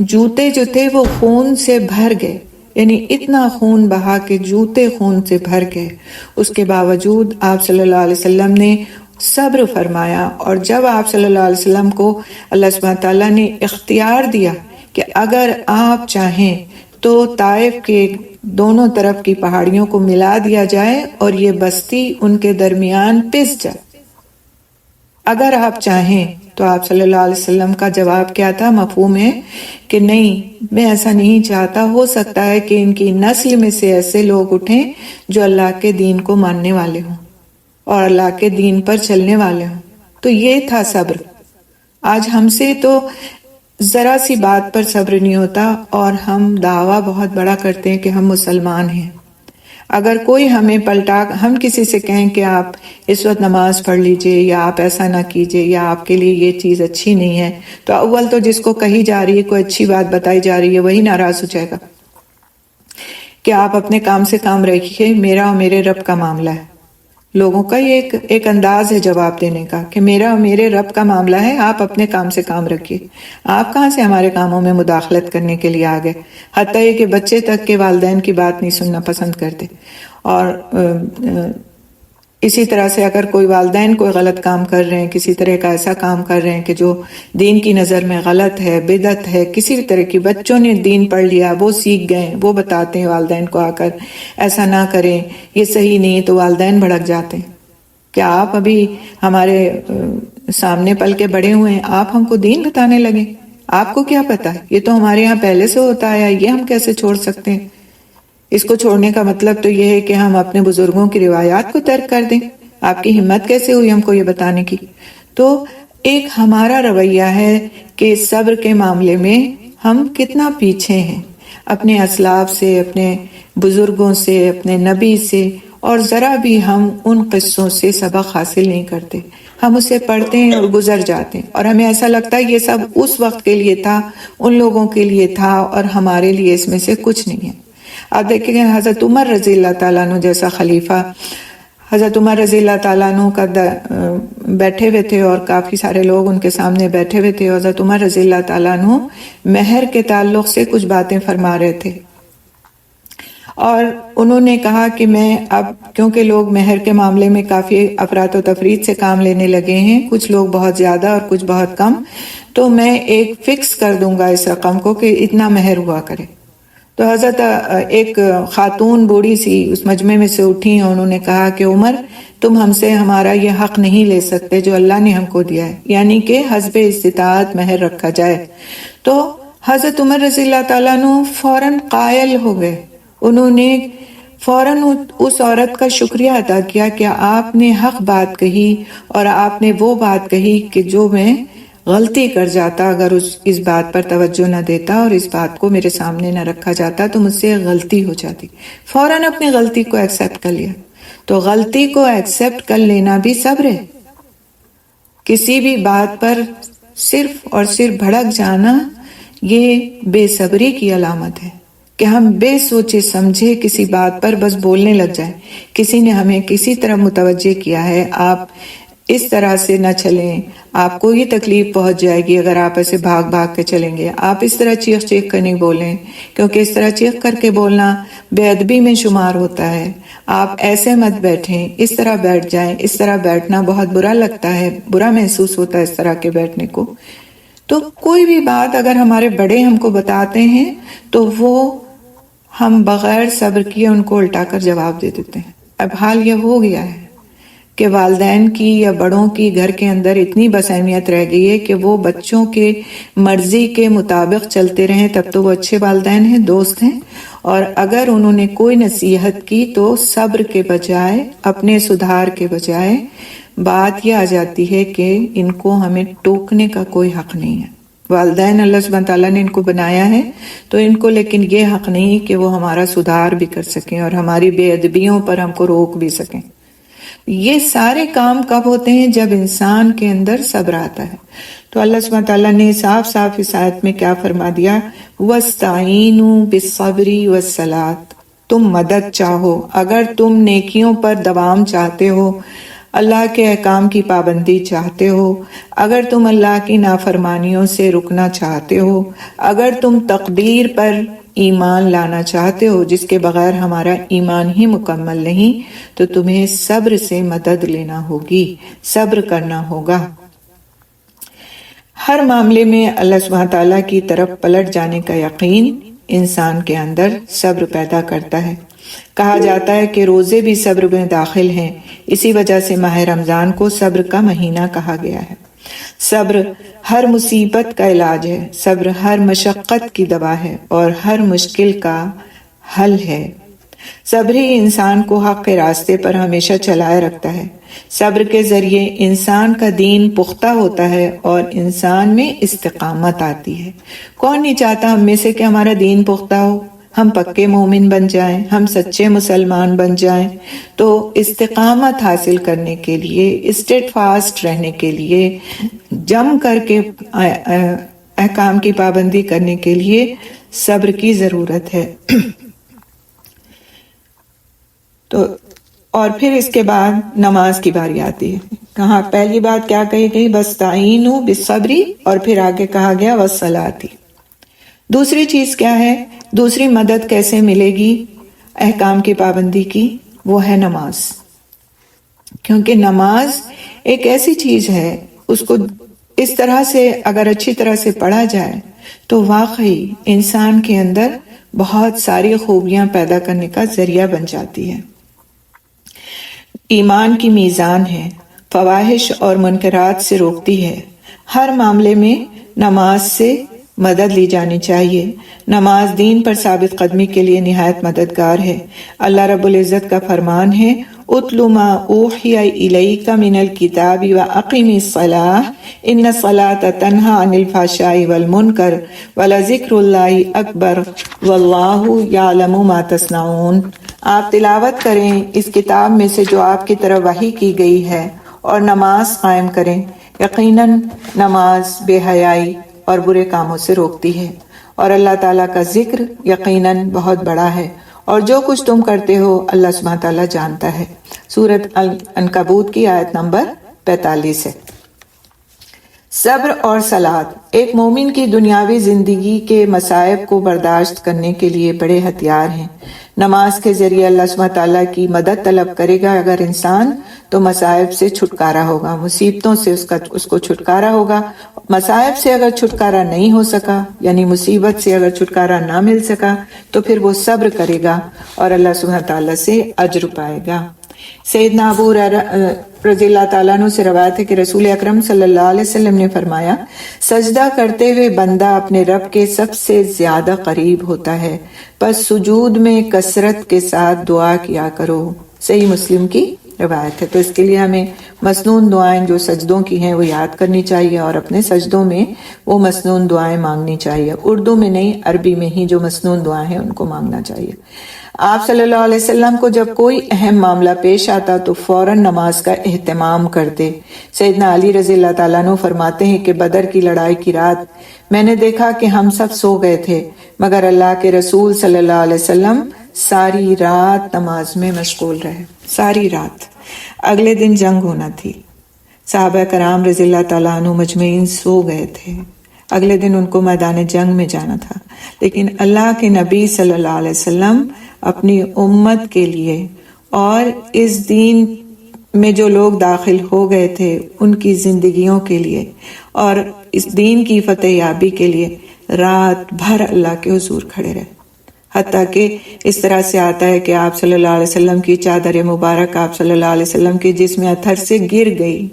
جوتے جو تھے وہ خون سے بھر گئے. یعنی اتنا خون بہا کہ جوتے خون سے بھر گئے. اس کے باوجود آپ صلی اللہ علیہ وسلم نے صبر فرمایا. اور جب آپ صلی اللہ علیہ وسلم کو اللہ سبحانہ تعالیٰ نے اختیار دیا کہ اگر آپ چاہیں تو طائف کے دونوں طرف کی پہاڑیوں کو ملا دیا جائے اور یہ بستی ان کے درمیان پس جائے، اگر آپ چاہیں تو آپ صلی اللہ علیہ وسلم کا جواب کیا تھا؟ مفہوم ہے کہ نہیں، میں ایسا نہیں چاہتا. ہو سکتا ہے کہ ان کی نسل میں سے ایسے لوگ اٹھیں جو اللہ کے دین کو ماننے والے ہوں اور اللہ کے دین پر چلنے والے ہوں. تو یہ تھا صبر. آج ہم سے تو ذرا سی بات پر صبر نہیں ہوتا اور ہم دعویٰ بہت بڑا کرتے ہیں کہ ہم مسلمان ہیں. اگر کوئی ہمیں پلٹا، ہم کسی سے کہیں کہ آپ اس وقت نماز پڑھ لیجئے یا آپ ایسا نہ کیجئے یا آپ کے لیے یہ چیز اچھی نہیں ہے، تو اول تو جس کو کہی جا رہی ہے، کوئی اچھی بات بتائی جا رہی ہے، وہی ناراض ہو جائے گا کہ آپ اپنے کام سے کام رکھیے، میرا اور میرے رب کا معاملہ ہے. لوگوں کا یہ ایک انداز ہے جواب دینے کا کہ میرا اور میرے رب کا معاملہ ہے، آپ اپنے کام سے کام رکھیے. آپ کہاں سے ہمارے کاموں میں مداخلت کرنے کے لیے آ گئے؟ حتیٰ یہ کہ بچے تک کے والدین کی بات نہیں سننا پسند کرتے. اور اسی طرح سے اگر کوئی والدین کوئی غلط کام کر رہے ہیں، کسی طرح کا ایسا کام کر رہے ہیں کہ جو دین کی نظر میں غلط ہے، بدعت ہے، کسی بھی طرح کی، بچوں نے دین پڑھ لیا، وہ سیکھ گئے، وہ بتاتے ہیں والدین کو آ کر ایسا نہ کریں، یہ صحیح نہیں، تو والدین بھڑک جاتے ہیں. کیا آپ ابھی ہمارے سامنے پل کے بڑے ہوئے ہیں، آپ ہم کو دین بتانے لگے؟ آپ کو کیا پتا ہے؟ یہ تو ہمارے یہاں پہلے سے ہوتا ہے، یہ ہم کیسے چھوڑ سکتے ہیں؟ اس کو چھوڑنے کا مطلب تو یہ ہے کہ ہم اپنے بزرگوں کی روایات کو ترک کر دیں. آپ کی ہمت کیسے ہوئی ہم کو یہ بتانے کی؟ تو ایک ہمارا رویہ ہے کہ صبر کے معاملے میں ہم کتنا پیچھے ہیں اپنے اسلاف سے، اپنے بزرگوں سے، اپنے نبی سے، اور ذرا بھی ہم ان قصوں سے سبق حاصل نہیں کرتے. ہم اسے پڑھتے ہیں اور گزر جاتے ہیں اور ہمیں ایسا لگتا ہے یہ سب اس وقت کے لیے تھا، ان لوگوں کے لیے تھا، اور ہمارے لیے اس میں سے کچھ نہیں ہے. آپ دیکھیں گے حضرت عمر رضی اللہ تعالیٰ عنہ جیسا خلیفہ، حضرت عمر رضی اللہ تعالیٰ عنہ کا بیٹھے ہوئے تھے اور کافی سارے لوگ ان کے سامنے بیٹھے ہوئے تھے. حضرت عمر رضی اللہ تعالیٰ عنہ مہر کے تعلق سے کچھ باتیں فرما رہے تھے اور انہوں نے کہا کہ میں اب، کیونکہ لوگ مہر کے معاملے میں کافی افراط و تفریط سے کام لینے لگے ہیں، کچھ لوگ بہت زیادہ اور کچھ بہت کم، تو میں ایک فکس کر دوں گا اس رقم کو کہ اتنا مہر ہوا کرے. تو حضرت ایک خاتون بوڑھی سی اس مجمع میں سے اٹھی اور انہوں نے کہا کہ عمر تم ہم سے ہمارا یہ حق نہیں لے سکتے جو اللہ نے ہم کو دیا ہے، یعنی کہ حسب استطاعت مہر رکھا جائے۔ تو حضرت عمر رضی اللہ تعالیٰ عنہ فوراً قائل ہو گئے، انہوں نے فوراً اس عورت کا شکریہ ادا کیا کہ آپ نے حق بات کہی، اور آپ نے وہ بات کہی کہ جو میں غلطی کر جاتا اگر اس بات پر توجہ نہ دیتا اور اس بات کو میرے سامنے نہ رکھا جاتا تو مجھ سے غلطی ہو جاتی۔ فوراً اپنی غلطی کو ایکسیپٹ کر لیا۔ تو غلطی کو ایکسیپٹ کر لینا بھی صبر ہے۔ کسی بھی بات پر صرف اور صرف بھڑک جانا یہ بے صبری کی علامت ہے کہ ہم بے سوچے سمجھے کسی بات پر بس بولنے لگ جائیں۔ کسی نے ہمیں کسی طرح متوجہ کیا ہے، آپ اس طرح سے نہ چلیں، آپ کو یہ تکلیف پہنچ جائے گی اگر آپ ایسے بھاگ بھاگ کے چلیں گے، آپ اس طرح چیخ چیخ کر نہیں بولیں کیونکہ اس طرح چیخ کر کے بولنا بے ادبی میں شمار ہوتا ہے، آپ ایسے مت بیٹھیں، اس طرح بیٹھ جائیں، اس طرح بیٹھنا بہت برا لگتا ہے، برا محسوس ہوتا ہے اس طرح کے بیٹھنے کو۔ تو کوئی بھی بات اگر ہمارے بڑے ہم کو بتاتے ہیں تو وہ ہم بغیر صبر کیے ان کو الٹا کر جواب دے دیتے ہیں۔ اب حال یہ ہو گیا ہے کہ والدین کی یا بڑوں کی گھر کے اندر اتنی بس اہمیت رہ گئی ہے کہ وہ بچوں کے مرضی کے مطابق چلتے رہیں تب تو وہ اچھے والدین ہیں، دوست ہیں، اور اگر انہوں نے کوئی نصیحت کی تو صبر کے بجائے، اپنے سدھار کے بجائے بات یہ آ جاتی ہے کہ ان کو ہمیں ٹوکنے کا کوئی حق نہیں ہے۔ والدین اللہ سبحانہ تعالیٰ نے ان کو بنایا ہے تو ان کو لیکن یہ حق نہیں کہ وہ ہمارا سدھار بھی کر سکیں اور ہماری بے ادبیوں پر ہم کو روک بھی سکیں۔ یہ سارے کام کب ہوتے ہیں؟ جب انسان کے اندر صبر آتا ہے۔ تو اللہ سبحانہ تعالیٰ نے صاف صاف اس آیت میں کیا فرما دیا؟ وَاسْتَعِینُوا بِالصَّبْرِ وَالصَّلَاةِ، تم مدد چاہو، اگر تم نیکیوں پر دوام چاہتے ہو، اللہ کے احکام کی پابندی چاہتے ہو، اگر تم اللہ کی نافرمانیوں سے رکنا چاہتے ہو، اگر تم تقدیر پر ایمان لانا چاہتے ہو جس کے بغیر ہمارا ایمان ہی مکمل نہیں، تو تمہیں صبر سے مدد لینا ہوگی، صبر کرنا ہوگا۔ ہر معاملے میں اللہ سبحانہ تعالیٰ کی طرف پلٹ جانے کا یقین انسان کے اندر صبر پیدا کرتا ہے۔ کہا جاتا ہے کہ روزے بھی صبر میں داخل ہیں، اسی وجہ سے ماہ رمضان کو صبر کا مہینہ کہا گیا ہے۔ صبر ہر مصیبت کا علاج ہے، صبر ہر مشقت کی دوا ہے اور ہر مشکل کا حل ہے۔ صبر ہی انسان کو حق کے راستے پر ہمیشہ چلائے رکھتا ہے۔ صبر کے ذریعے انسان کا دین پختہ ہوتا ہے اور انسان میں استقامت آتی ہے۔ کون نہیں چاہتا ہم میں سے کہ ہمارا دین پختہ ہو، ہم پکے مومن بن جائیں، ہم سچے مسلمان بن جائیں۔ تو استقامت حاصل کرنے کے لیے، اسٹیڈ فاسٹ رہنے کے لیے، جم کر کے احکام کی پابندی کرنے کے لیے صبر کی ضرورت ہے۔ تو اور پھر اس کے بعد نماز کی باری آتی ہے۔ کہاں پہلی بات کیا کہی گئی؟ وَاسْتَعِینُوا بِالصَّبْرِ، اور پھر آگے کہا گیا وَالصَّلَاةِ۔ دوسری چیز کیا ہے؟ دوسری مدد کیسے ملے گی احکام کی پابندی کی؟ وہ ہے نماز۔ کیونکہ نماز ایک ایسی چیز ہے، اس کو اس طرح سے اگر اچھی طرح سے پڑھا جائے تو واقعی انسان کے اندر بہت ساری خوبیاں پیدا کرنے کا ذریعہ بن جاتی ہے۔ ایمان کی میزان ہے، فواحش اور منکرات سے روکتی ہے۔ ہر معاملے میں نماز سے مدد لی جانی چاہیے۔ نماز دین پر ثابت قدمی کے لیے نہایت مددگار ہے۔ اللہ رب العزت کا فرمان ہے اُتْلُ مَا أُوحِیَ إِلَيْکَ مِنَ الْکِتَابِ وَأَقِمِ الصَّلَاةَ إِنَّ الصَّلَاةَ تَنْہَىٰ عَنِ الْفَحْشَاءِ وَالْمُنکَرِ وَلَذِکْرُ اللہِ أَکْبَرُ وَاللَّهُ یعلم مَا تَصْنَعُونَ۔ آپ تلاوت کریں اس کتاب میں سے جو آپ کی طرف وحی کی گئی ہے اور نماز قائم کریں، یقیناً نماز بے حیائی اور برے کاموں سے روکتی ہے، اور اللہ تعالیٰ کا ذکر یقیناً بہت بڑا ہے، اور جو کچھ تم کرتے ہو اللہ سبحانہ تعالیٰ جانتا ہے۔ سورۃ العنکبوت کی آیت نمبر 45 ہے۔ صبر اور صلات ایک مومن کی دنیاوی زندگی کے مصائب کو برداشت کرنے کے لیے بڑے ہتھیار ہیں۔ نماز کے ذریعے اللہ سبحانہ تعالیٰ کی مدد طلب کرے گا اگر انسان تو مصائب سے چھٹکارا ہوگا، مصیبتوں سے اس کو چھٹکارا ہوگا۔ مصائب سے اگر چھٹکارا نہیں ہو سکا، یعنی مصیبت سے اگر چھٹکارا نہ مل سکا، تو پھر وہ صبر کرے گا اور اللہ سبحانہ تعالیٰ سے اجر پائے گا۔ سیدنا ابو ہریرہ رضی اللہ تعالیٰ عنہ سے روایت ہے کہ رسول اکرم صلی اللہ علیہ وسلم نے فرمایا، سجدہ کرتے ہوئے بندہ اپنے رب کے سب سے زیادہ قریب ہوتا ہے، پس سجود میں کثرت کے ساتھ دعا کیا کرو۔ صحیح مسلم کی روایت ہے۔ تو اس کے لیے ہمیں مسنون دعائیں جو سجدوں کی ہیں وہ یاد کرنی چاہیے اور اپنے سجدوں میں وہ مسنون دعائیں مانگنی چاہیے، اردو میں نہیں عربی میں ہی جو مسنون دعائیں ہیں ان کو مانگنا چاہیے۔ آپ صلی اللہ علیہ وسلم کو جب کوئی اہم معاملہ پیش آتا تو فوراً نماز کا اہتمام کرتے۔ سیدنا علی رضی اللہ تعالیٰ عنہ فرماتے ہیں کہ بدر کی لڑائی کی رات میں نے دیکھا کہ ہم سب سو گئے تھے مگر اللہ کے رسول صلی اللہ علیہ وسلم ساری رات نماز میں مشغول رہے، ساری رات۔ اگلے دن جنگ ہونا تھی، صحابہ کرام رضی اللہ تعالیٰ عنہ مجمعین سو گئے تھے، اگلے دن ان کو میدان جنگ میں جانا تھا، لیکن اللہ کے نبی صلی اللہ علیہ وسلم اپنی امت کے لیے اور اس دین میں جو لوگ داخل ہو گئے تھے ان کی زندگیوں کے لیے اور اس دین کی فتح یابی کے لیے رات بھر اللہ کے حضور کھڑے رہے، حتیٰ کہ اس طرح سے آتا ہے کہ آپ صلی اللہ علیہ وسلم کی چادر مبارک آپ صلی اللہ علیہ وسلم کے جسم اطہر سے گر گئی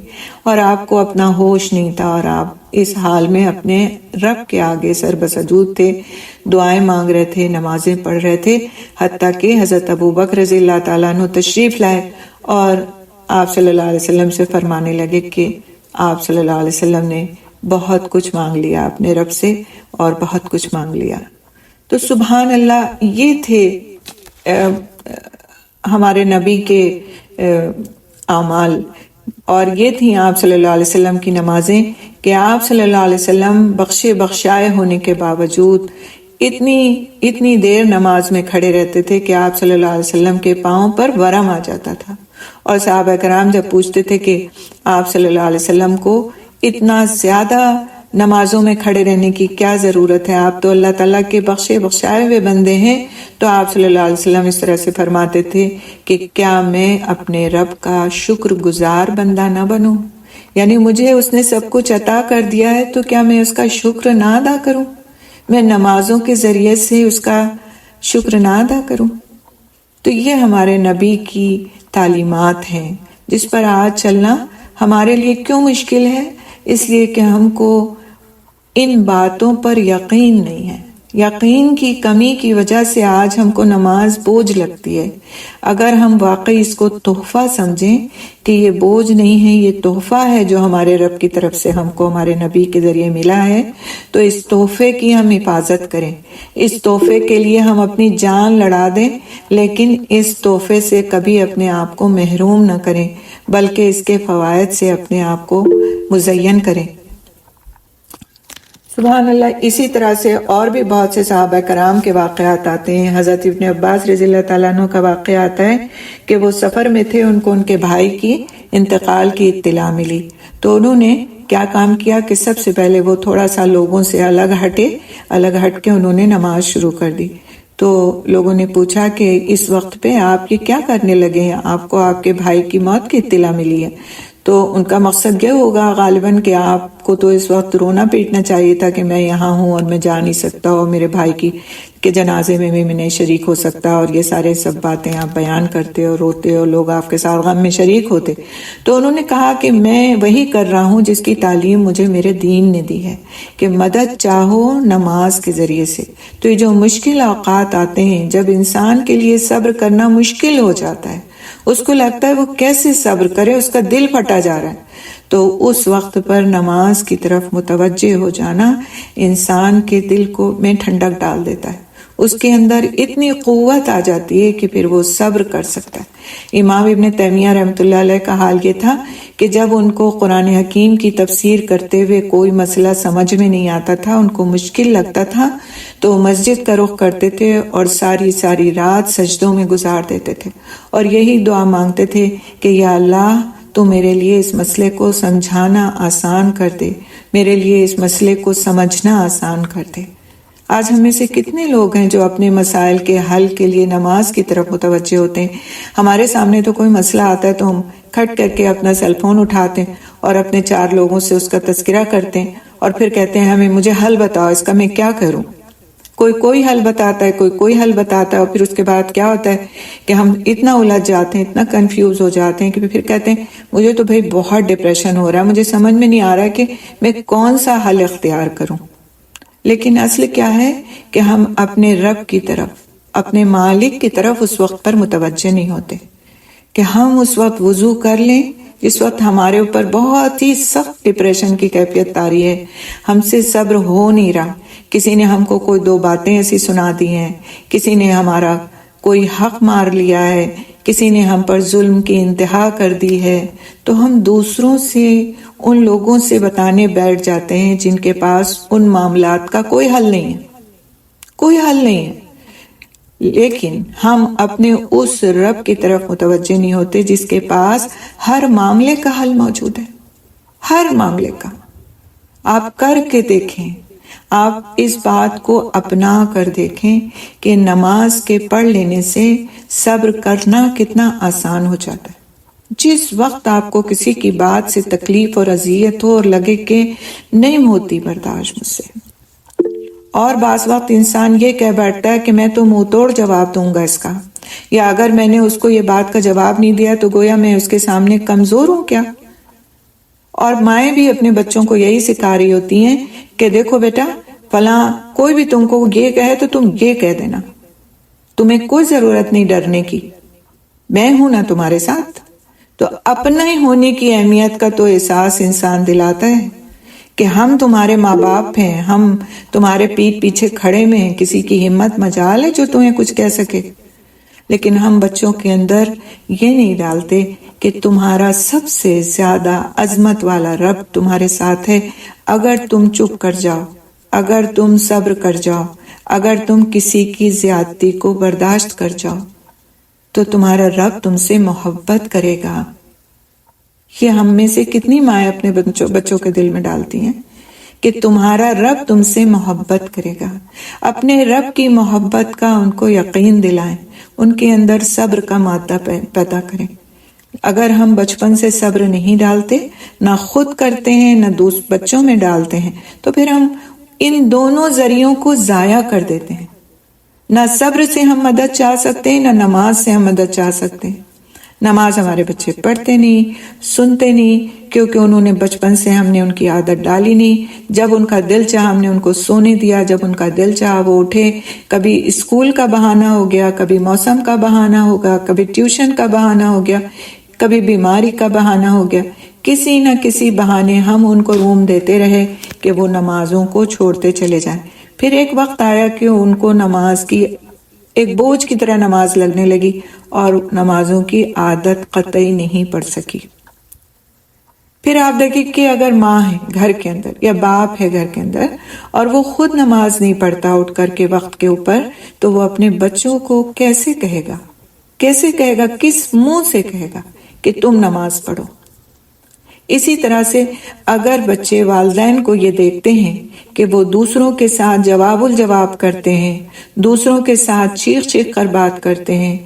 اور آپ کو اپنا ہوش نہیں تھا اور آپ اس حال میں اپنے رب کے آگے سر بسجود تھے، دعائیں مانگ رہے تھے، نمازیں پڑھ رہے تھے، حتیٰ کہ حضرت ابوبکر رضی اللہ تعالیٰ عنہ تشریف لائے اور آپ صلی اللہ علیہ وسلم سے فرمانے لگے کہ آپ صلی اللہ علیہ وسلم نے بہت کچھ مانگ لیا اپنے رب سے اور بہت کچھ مانگ لیا۔ تو سبحان اللہ، یہ تھے ہمارے نبی کے اعمال اور یہ تھیں آپ صلی اللہ علیہ وسلم کی نمازیں کہ آپ صلی اللہ علیہ وسلم بخشے بخشائے ہونے کے باوجود اتنی دیر نماز میں کھڑے رہتے تھے کہ آپ صلی اللہ علیہ وسلم کے پاؤں پر ورم آ جاتا تھا، اور صحابہ کرام جب پوچھتے تھے کہ آپ صلی اللہ علیہ وسلم کو اتنا زیادہ نمازوں میں کھڑے رہنے کی کیا ضرورت ہے، آپ تو اللہ تعالیٰ کے بخشے بخشائے ہوئے بندے ہیں، تو آپ صلی اللہ علیہ وسلم اس طرح سے فرماتے تھے کہ کیا میں اپنے رب کا شکر گزار بندہ نہ بنوں، یعنی مجھے اس نے سب کچھ عطا کر دیا ہے تو کیا میں اس کا شکر نہ ادا کروں، میں نمازوں کے ذریعے سے اس کا شکر نہ ادا کروں۔ تو یہ ہمارے نبی کی تعلیمات ہیں جس پر آج چلنا ہمارے لیے کیوں مشکل ہے، اس لیے کہ ہم کو ان باتوں پر یقین نہیں ہے، یقین کی کمی کی وجہ سے آج ہم کو نماز بوجھ لگتی ہے۔ اگر ہم واقعی اس کو تحفہ سمجھیں کہ یہ بوجھ نہیں ہے، یہ تحفہ ہے جو ہمارے رب کی طرف سے ہم کو ہمارے نبی کے ذریعے ملا ہے، تو اس تحفے کی ہم حفاظت کریں، اس تحفے کے لیے ہم اپنی جان لڑا دیں، لیکن اس تحفے سے کبھی اپنے آپ کو محروم نہ کریں بلکہ اس کے فوائد سے اپنے آپ کو مزین کریں۔ سبحان اللہ۔ اسی طرح سے اور بھی بہت سے صحابہ کرام کے واقعات آتے ہیں۔ حضرت ابن عباس رضی اللہ تعالیٰ عنہ کا واقعہ آتا ہے کہ وہ سفر میں تھے، ان کو ان کے بھائی کی انتقال کی اطلاع ملی، تو انہوں نے کیا کام کیا کہ سب سے پہلے وہ تھوڑا سا لوگوں سے الگ ہٹ کے انہوں نے نماز شروع کر دی۔ تو لوگوں نے پوچھا کہ اس وقت پہ آپ یہ کیا کرنے لگے ہیں، آپ کو آپ کے بھائی کی موت کی اطلاع ملی ہے؟ تو ان کا مقصد یہ ہوگا غالباً کہ آپ کو تو اس وقت رونا پیٹنا چاہیے تھا کہ میں یہاں ہوں اور میں جا نہیں سکتا اور میرے بھائی کے جنازے میں بھی میں نہیں شریک ہو سکتا، اور یہ سب باتیں آپ بیان کرتے اور روتے اور لوگ آپ کے ساتھ غم میں شریک ہوتے۔ تو انہوں نے کہا کہ میں وہی کر رہا ہوں جس کی تعلیم مجھے میرے دین نے دی ہے کہ مدد چاہو نماز کے ذریعے سے۔ تو یہ جو مشکل اوقات آتے ہیں، جب انسان کے لیے صبر کرنا مشکل ہو جاتا ہے، اس کو لگتا ہے وہ کیسے صبر کرے، اس کا دل پھٹا جا رہا ہے، تو اس وقت پر نماز کی طرف متوجہ ہو جانا انسان کے دل کو میں ٹھنڈک ڈال دیتا ہے، اس کے اندر اتنی قوت آ جاتی ہے کہ پھر وہ صبر کر سکتا ہے۔ امام ابن تیمیہ رحمۃ اللہ علیہ کا حال یہ تھا کہ جب ان کو قرآن حکیم کی تفسیر کرتے ہوئے کوئی مسئلہ سمجھ میں نہیں آتا تھا، ان کو مشکل لگتا تھا، تو مسجد کا رخ کرتے تھے اور ساری رات سجدوں میں گزار دیتے تھے اور یہی دعا مانگتے تھے کہ یا اللہ تو میرے لیے اس مسئلے کو سمجھانا آسان کر دے، میرے لیے اس مسئلے کو سمجھنا آسان کر دے۔ آج ہم میں سے کتنے لوگ ہیں جو اپنے مسائل کے حل کے لیے نماز کی طرف متوجہ ہوتے ہیں۔ ہمارے سامنے تو کوئی مسئلہ آتا ہے تو ہم کھٹ کر کے اپنا سیل فون اٹھاتے ہیں اور اپنے 4 لوگوں سے اس کا تذکرہ کرتے ہیں اور پھر کہتے ہیں مجھے حل بتاؤ، اس کا میں کیا کروں۔ کوئی حل بتاتا ہے، کوئی حل بتاتا ہے، اور پھر اس کے بعد کیا ہوتا ہے کہ ہم اتنا الجھ جاتے ہیں، اتنا کنفیوز ہو جاتے ہیں کہ پھر کہتے ہیں مجھے تو بھائی بہت ڈپریشن ہو رہا ہے، مجھے سمجھ میں نہیں آ رہا ہے کہ میں کون سا حل اختیار کروں۔ لیکن اصل کیا ہے کہ ہم اپنے رب کی طرف، اپنے مالک کی طرف اس وقت پر متوجہ نہیں ہوتے کہ ہم اس وقت وضو کر لیں جس وقت ہمارے اوپر بہت ہی سخت ڈپریشن کی کیفیت طاری ہے، ہم سے صبر ہو نہیں رہا، کسی نے ہم کو کوئی 2 باتیں ایسی سنا دی ہیں، کسی نے ہمارا کوئی حق مار لیا ہے، کسی نے ہم پر ظلم کی انتہا کر دی ہے، تو ہم دوسروں سے، ان لوگوں سے بتانے بیٹھ جاتے ہیں جن کے پاس ان معاملات کا کوئی حل نہیں ہے، کوئی حل نہیں ہے۔ لیکن ہم اپنے اس رب کی طرف متوجہ نہیں ہوتے جس کے پاس ہر معاملے کا حل موجود ہے، ہر معاملے کا۔ آپ کر کے دیکھیں، آپ اس بات کو اپنا کر دیکھیں کہ نماز کے پڑھ لینے سے صبر کرنا کتنا آسان ہو جاتا ہے۔ جس وقت آپ کو کسی کی بات سے تکلیف اور اذیت ہو اور لگے کہ نہیں ہوتی برداشت مجھ سے، اور بعض وقت انسان یہ کہہ بیٹھتا ہے کہ میں تو منہ توڑ جواب دوں گا اس کا، یا اگر میں نے اس کو یہ بات کا جواب نہیں دیا تو گویا میں اس کے سامنے کمزور ہوں کیا۔ اور مائیں بھی اپنے بچوں کو یہی سکھا رہی ہوتی ہیں کہ دیکھو بیٹا فلاں کوئی بھی تم کو یہ کہے تو تم یہ کہہ دینا، تمہیں کوئی ضرورت نہیں ڈرنے کی، میں ہوں نا تمہارے ساتھ۔ تو اپنے ہونے کی اہمیت کا تو احساس انسان دلاتا ہے کہ ہم تمہارے ماں باپ ہیں، ہم تمہارے پیٹھ پیچھے کھڑے میں ہیں، کسی کی ہمت مجال ہے جو تمہیں کچھ کہہ سکے۔ لیکن ہم بچوں کے اندر یہ نہیں ڈالتے کہ تمہارا سب سے زیادہ عظمت والا رب تمہارے ساتھ ہے، اگر تم چپ کر جاؤ، اگر تم صبر کر جاؤ، اگر تم کسی کی زیادتی کو برداشت کر جاؤ تو تمہارا رب تم سے محبت کرے گا۔ یہ ہم میں سے کتنی مائیں اپنے بچوں کے دل میں ڈالتی ہیں کہ تمہارا رب تم سے محبت کرے گا۔ اپنے رب کی محبت کا ان کو یقین دلائیں، ان کے اندر صبر کا مادہ پیدا کریں۔ اگر ہم بچپن سے صبر نہیں ڈالتے، نہ خود کرتے ہیں نہ بچوں میں ڈالتے ہیں، تو پھر ہم ان دونوں ذریعوں کو ضائع کر دیتے ہیں۔ نہ صبر سے ہم مدد چاہ سکتے ہیں، نہ نماز سے ہم مدد چاہ سکتے ہیں۔ نماز ہمارے بچے پڑھتے نہیں، سنتے نہیں، کیونکہ انہوں نے بچپن سے ہم نے ان کی عادت ڈالی نہیں۔ جب ان کا دل چاہا ہم نے ان کو سونے دیا، جب ان کا دل چاہا وہ اٹھے، کبھی اسکول کا بہانہ ہو گیا، کبھی موسم کا بہانہ ہوگا، کبھی ٹیوشن کا بہانہ ہو گیا، کبھی بیماری کا بہانہ ہو گیا، کسی نہ کسی بہانے ہم ان کو روم دیتے رہے کہ وہ نمازوں کو چھوڑتے چلے جائیں۔ پھر ایک وقت آیا کہ ان کو نماز کی ایک بوجھ کی طرح نماز لگنے لگی اور نمازوں کی عادت قطعی نہیں پڑ سکی۔ پھر آپ دیکھیں کہ اگر ماں ہے گھر کے اندر یا باپ ہے گھر کے اندر اور وہ خود نماز نہیں پڑھتا اٹھ کر کے وقت کے اوپر، تو وہ اپنے بچوں کو کیسے کہے گا، کیسے کہے گا، کس منہ سے کہے گا کہ تم نماز پڑھو۔ اسی طرح سے اگر بچے والدین کو یہ دیکھتے ہیں کہ وہ دوسروں کے ساتھ جواب الجواب کرتے ہیں، دوسروں کے ساتھ چیخ چیخ کر بات کرتے ہیں،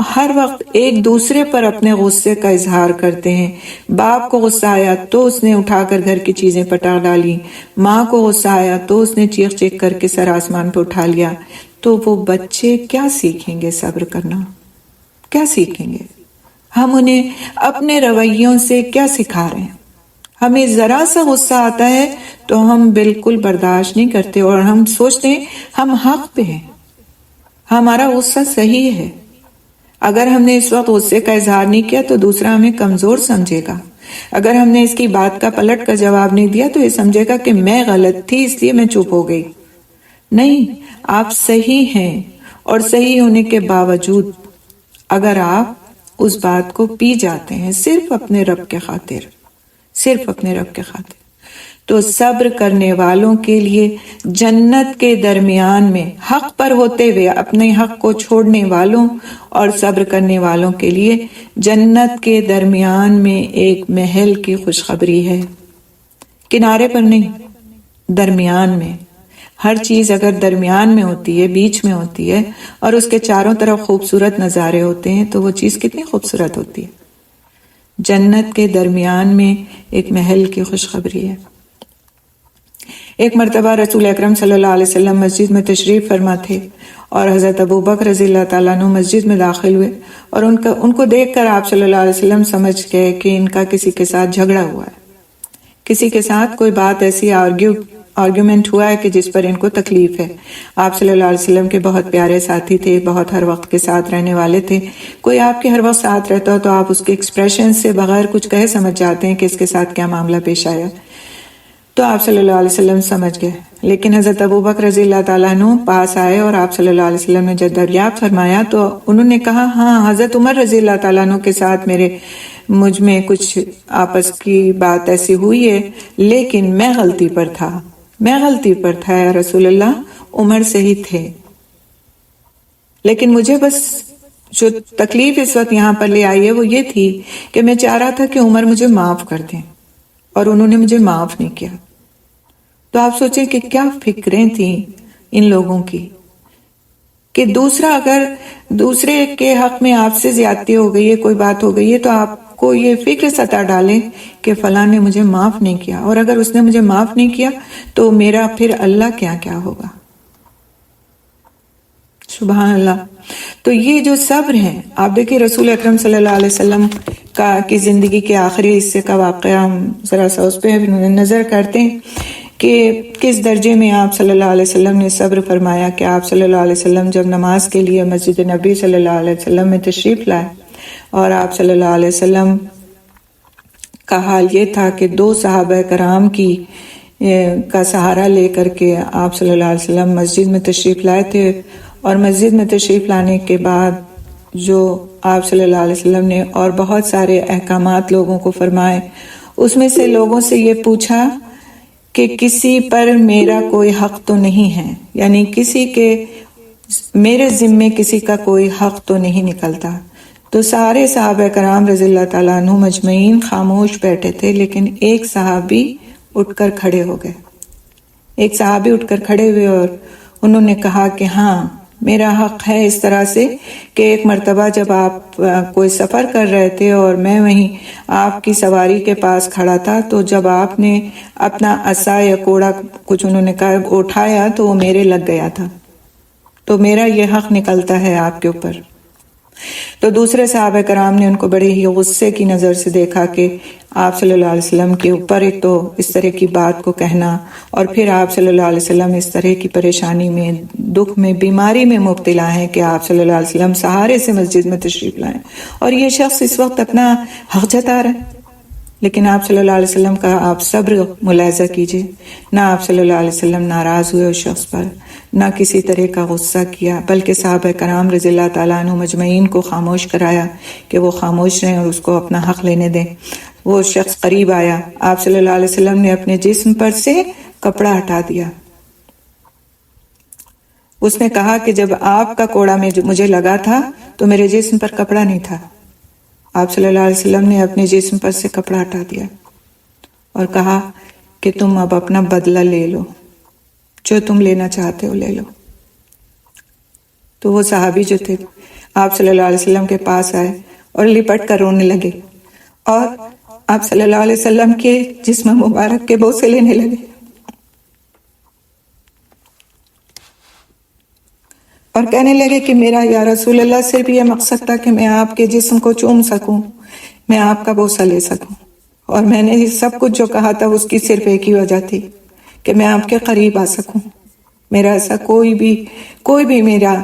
ہر وقت ایک دوسرے پر اپنے غصے کا اظہار کرتے ہیں، باپ کو غصہ آیا تو اس نے اٹھا کر گھر کی چیزیں پٹا ڈالی، ماں کو غصہ آیا تو اس نے چیخ چیخ کر کے سر آسمان پہ اٹھا لیا، تو وہ بچے کیا سیکھیں گے؟ صبر کرنا کیا سیکھیں گے؟ ہم انہیں اپنے رویوں سے کیا سکھا رہے ہیں؟ ہمیں ذرا سا غصہ آتا ہے تو ہم بالکل برداشت نہیں کرتے اور ہم سوچتے ہیں ہم حق پہ ہیں، ہمارا غصہ صحیح ہے۔ اگر ہم نے اس وقت غصے کا اظہار نہیں کیا تو دوسرا ہمیں کمزور سمجھے گا۔ اگر ہم نے اس کی بات کا پلٹ کر جواب نہیں دیا تو یہ سمجھے گا کہ میں غلط تھی اس لیے میں چپ ہو گئی۔ نہیں، آپ صحیح ہیں، اور صحیح ہونے کے باوجود اگر آپ اس بات کو پی جاتے ہیں صرف اپنے رب کے خاطر، صرف اپنے رب کے خاطر، تو صبر کرنے والوں کے لیے جنت کے درمیان میں، حق پر ہوتے ہوئے اپنے حق کو چھوڑنے والوں اور صبر کرنے والوں کے لیے جنت کے درمیان میں ایک محل کی خوشخبری ہے۔ کنارے پر نہیں، درمیان میں۔ ہر چیز اگر درمیان میں ہوتی ہے، بیچ میں ہوتی ہے، اور اس کے چاروں طرف خوبصورت نظارے ہوتے ہیں تو وہ چیز کتنی خوبصورت ہوتی ہے۔ جنت کے درمیان میں ایک محل کی خوشخبری ہے۔ ایک مرتبہ رسول اکرم صلی اللہ علیہ وسلم مسجد میں تشریف فرما تھے اور حضرت ابوبکر رضی اللہ تعالیٰ عنہ مسجد میں داخل ہوئے، اور ان کو دیکھ کر آپ صلی اللہ علیہ وسلم سمجھ گئے کہ ان کا کسی کے ساتھ جھگڑا ہوا ہے، کسی کے ساتھ کوئی بات ایسی آرگیومنٹ ہوا ہے کہ جس پر ان کو تکلیف ہے۔ آپ صلی اللہ علیہ وسلم کے بہت پیارے ساتھی تھے، بہت ہر وقت کے ساتھ رہنے والے تھے۔ کوئی آپ کے ہر وقت ساتھ رہتا ہو تو آپ اس کے ایکسپریشن سے بغیر کچھ کہے سمجھ جاتے ہیں کہ اس کے ساتھ کیا معاملہ پیش آیا۔ تو آپ صلی اللہ علیہ وسلم سمجھ گئے، لیکن حضرت ابوبکر رضی اللہ تعالیٰ عنہ پاس آئے اور آپ صلی اللہ علیہ وسلم نے جب دریافت فرمایا تو انہوں نے کہا، ہاں حضرت عمر رضی اللہ تعالیٰ عنہ کے ساتھ مجھ میں کچھ آپس کی بات ایسی ہوئی ہے، لیکن میں غلطی پر تھا یا رسول اللہ، عمر سے ہی تھے، لیکن مجھے بس جو تکلیف اس وقت یہاں پر لے آئی ہے وہ یہ تھی کہ میں چاہ رہا تھا کہ عمر مجھے معاف کر دیں، اور انہوں نے مجھے معاف نہیں کیا۔ تو آپ سوچیں کہ کیا فکریں تھیں ان لوگوں کی کہ اگر دوسرے کے حق میں آپ سے زیادتی ہو گئی ہے، کوئی بات ہو گئی ہے، تو آپ کو یہ فکر ستا ڈالے کہ فلاں نے مجھے معاف نہیں کیا، اور اگر اس نے مجھے معاف نہیں کیا تو میرا پھر اللہ کیا ہوگا۔ سبحان اللہ۔ تو یہ جو صبر ہے، آپ دیکھیں رسول اکرم صلی اللہ علیہ وسلم کی زندگی کے آخری حصے کا واقعہ ہم ذرا سا اس پہ نظر کرتے ہیں کہ کس درجے میں آپ صلی اللہ علیہ وسلم نے صبر فرمایا کہ آپ صلی اللہ علیہ وسلم جب نماز کے لیے مسجد نبی صلی اللہ علیہ وسلم میں تشریف لائے، اور آپ صلی اللہ علیہ وسلم کا حال یہ تھا کہ 2 صحابہ کرام کا سہارا لے کر کے آپ صلی اللہ علیہ وسلم مسجد میں تشریف لائے تھے، اور مسجد میں تشریف لانے کے بعد جو آپ صلی اللہ علیہ وسلم نے اور بہت سارے احکامات لوگوں کو فرمائے، اس میں سے لوگوں سے یہ پوچھا کہ کسی پر میرا کوئی حق تو نہیں ہے، یعنی میرے ذمے کسی کا کوئی حق تو نہیں نکلتا۔ تو سارے صحابہ کرام رضی اللہ تعالیٰ عنہ مجمعین خاموش بیٹھے تھے، لیکن ایک صحابی اٹھ کر کھڑے ہو گئے، اور انہوں نے کہا کہ ہاں میرا حق ہے، اس طرح سے کہ ایک مرتبہ جب آپ کوئی سفر کر رہے تھے اور میں وہیں آپ کی سواری کے پاس کھڑا تھا، تو جب آپ نے اپنا عصا یا کوڑا کچھ انہوں نے کہا اٹھایا تو وہ میرے لگ گیا تھا، تو میرا یہ حق نکلتا ہے آپ کے اوپر۔ تو دوسرے صحابہ کرام نے ان کو بڑے ہی غصے کی نظر سے دیکھا کہ آپ صلی اللہ علیہ وسلم کے اوپر ایک تو اس طرح کی بات کو کہنا، اور پھر آپ صلی اللہ علیہ وسلم اس طرح کی پریشانی میں، دکھ میں، بیماری میں مبتلا ہیں کہ آپ صلی اللہ علیہ وسلم سہارے سے مسجد میں تشریف لائیں، اور یہ شخص اس وقت اپنا حق جتا رہا ہے۔ لیکن آپ صلی اللہ علیہ وسلم کا آپ صبر ملاحظہ کیجئے، نہ آپ صلی اللہ علیہ وسلم ناراض ہوئے اس شخص پر، نہ کسی طرح کا غصہ کیا، بلکہ صحابہ کرام رضی اللہ تعالیٰ عنہ مجمعین کو خاموش کرایا کہ وہ خاموش رہیں اور اس کو اپنا حق لینے دیں۔ وہ شخص قریب آیا، آپ صلی اللہ علیہ وسلم نے اپنے جسم پر سے کپڑا ہٹا دیا۔ اس نے کہا کہ جب آپ کا کوڑا مجھے لگا تھا تو میرے جسم پر کپڑا نہیں تھا۔ آپ صلی اللہ علیہ وسلم نے اپنے جسم پر سے کپڑا ہٹا دیا اور کہا کہ تم اب اپنا بدلہ لے لو، جو تم لینا چاہتے ہو لے لو۔ تو وہ صحابی جو تھے آپ صلی اللہ علیہ وسلم کے پاس آئے اور لپٹ کر رونے لگے، اور آپ صلی اللہ علیہ وسلم کے جسم مبارک کے بوسے لینے لگے، اور کہنے لگے کہ میرا یا رسول اللہ صرف یہ مقصد تھا کہ میں آپ کے جسم کو چوم سکوں، میں آپ کا بوسہ لے سکوں، اور میں نے سب کچھ جو کہا تھا اس کی صرف ایک ہی وجہ تھی کہ میں آپ کے قریب آ سکوں۔ میرا ایسا کوئی بھی میرا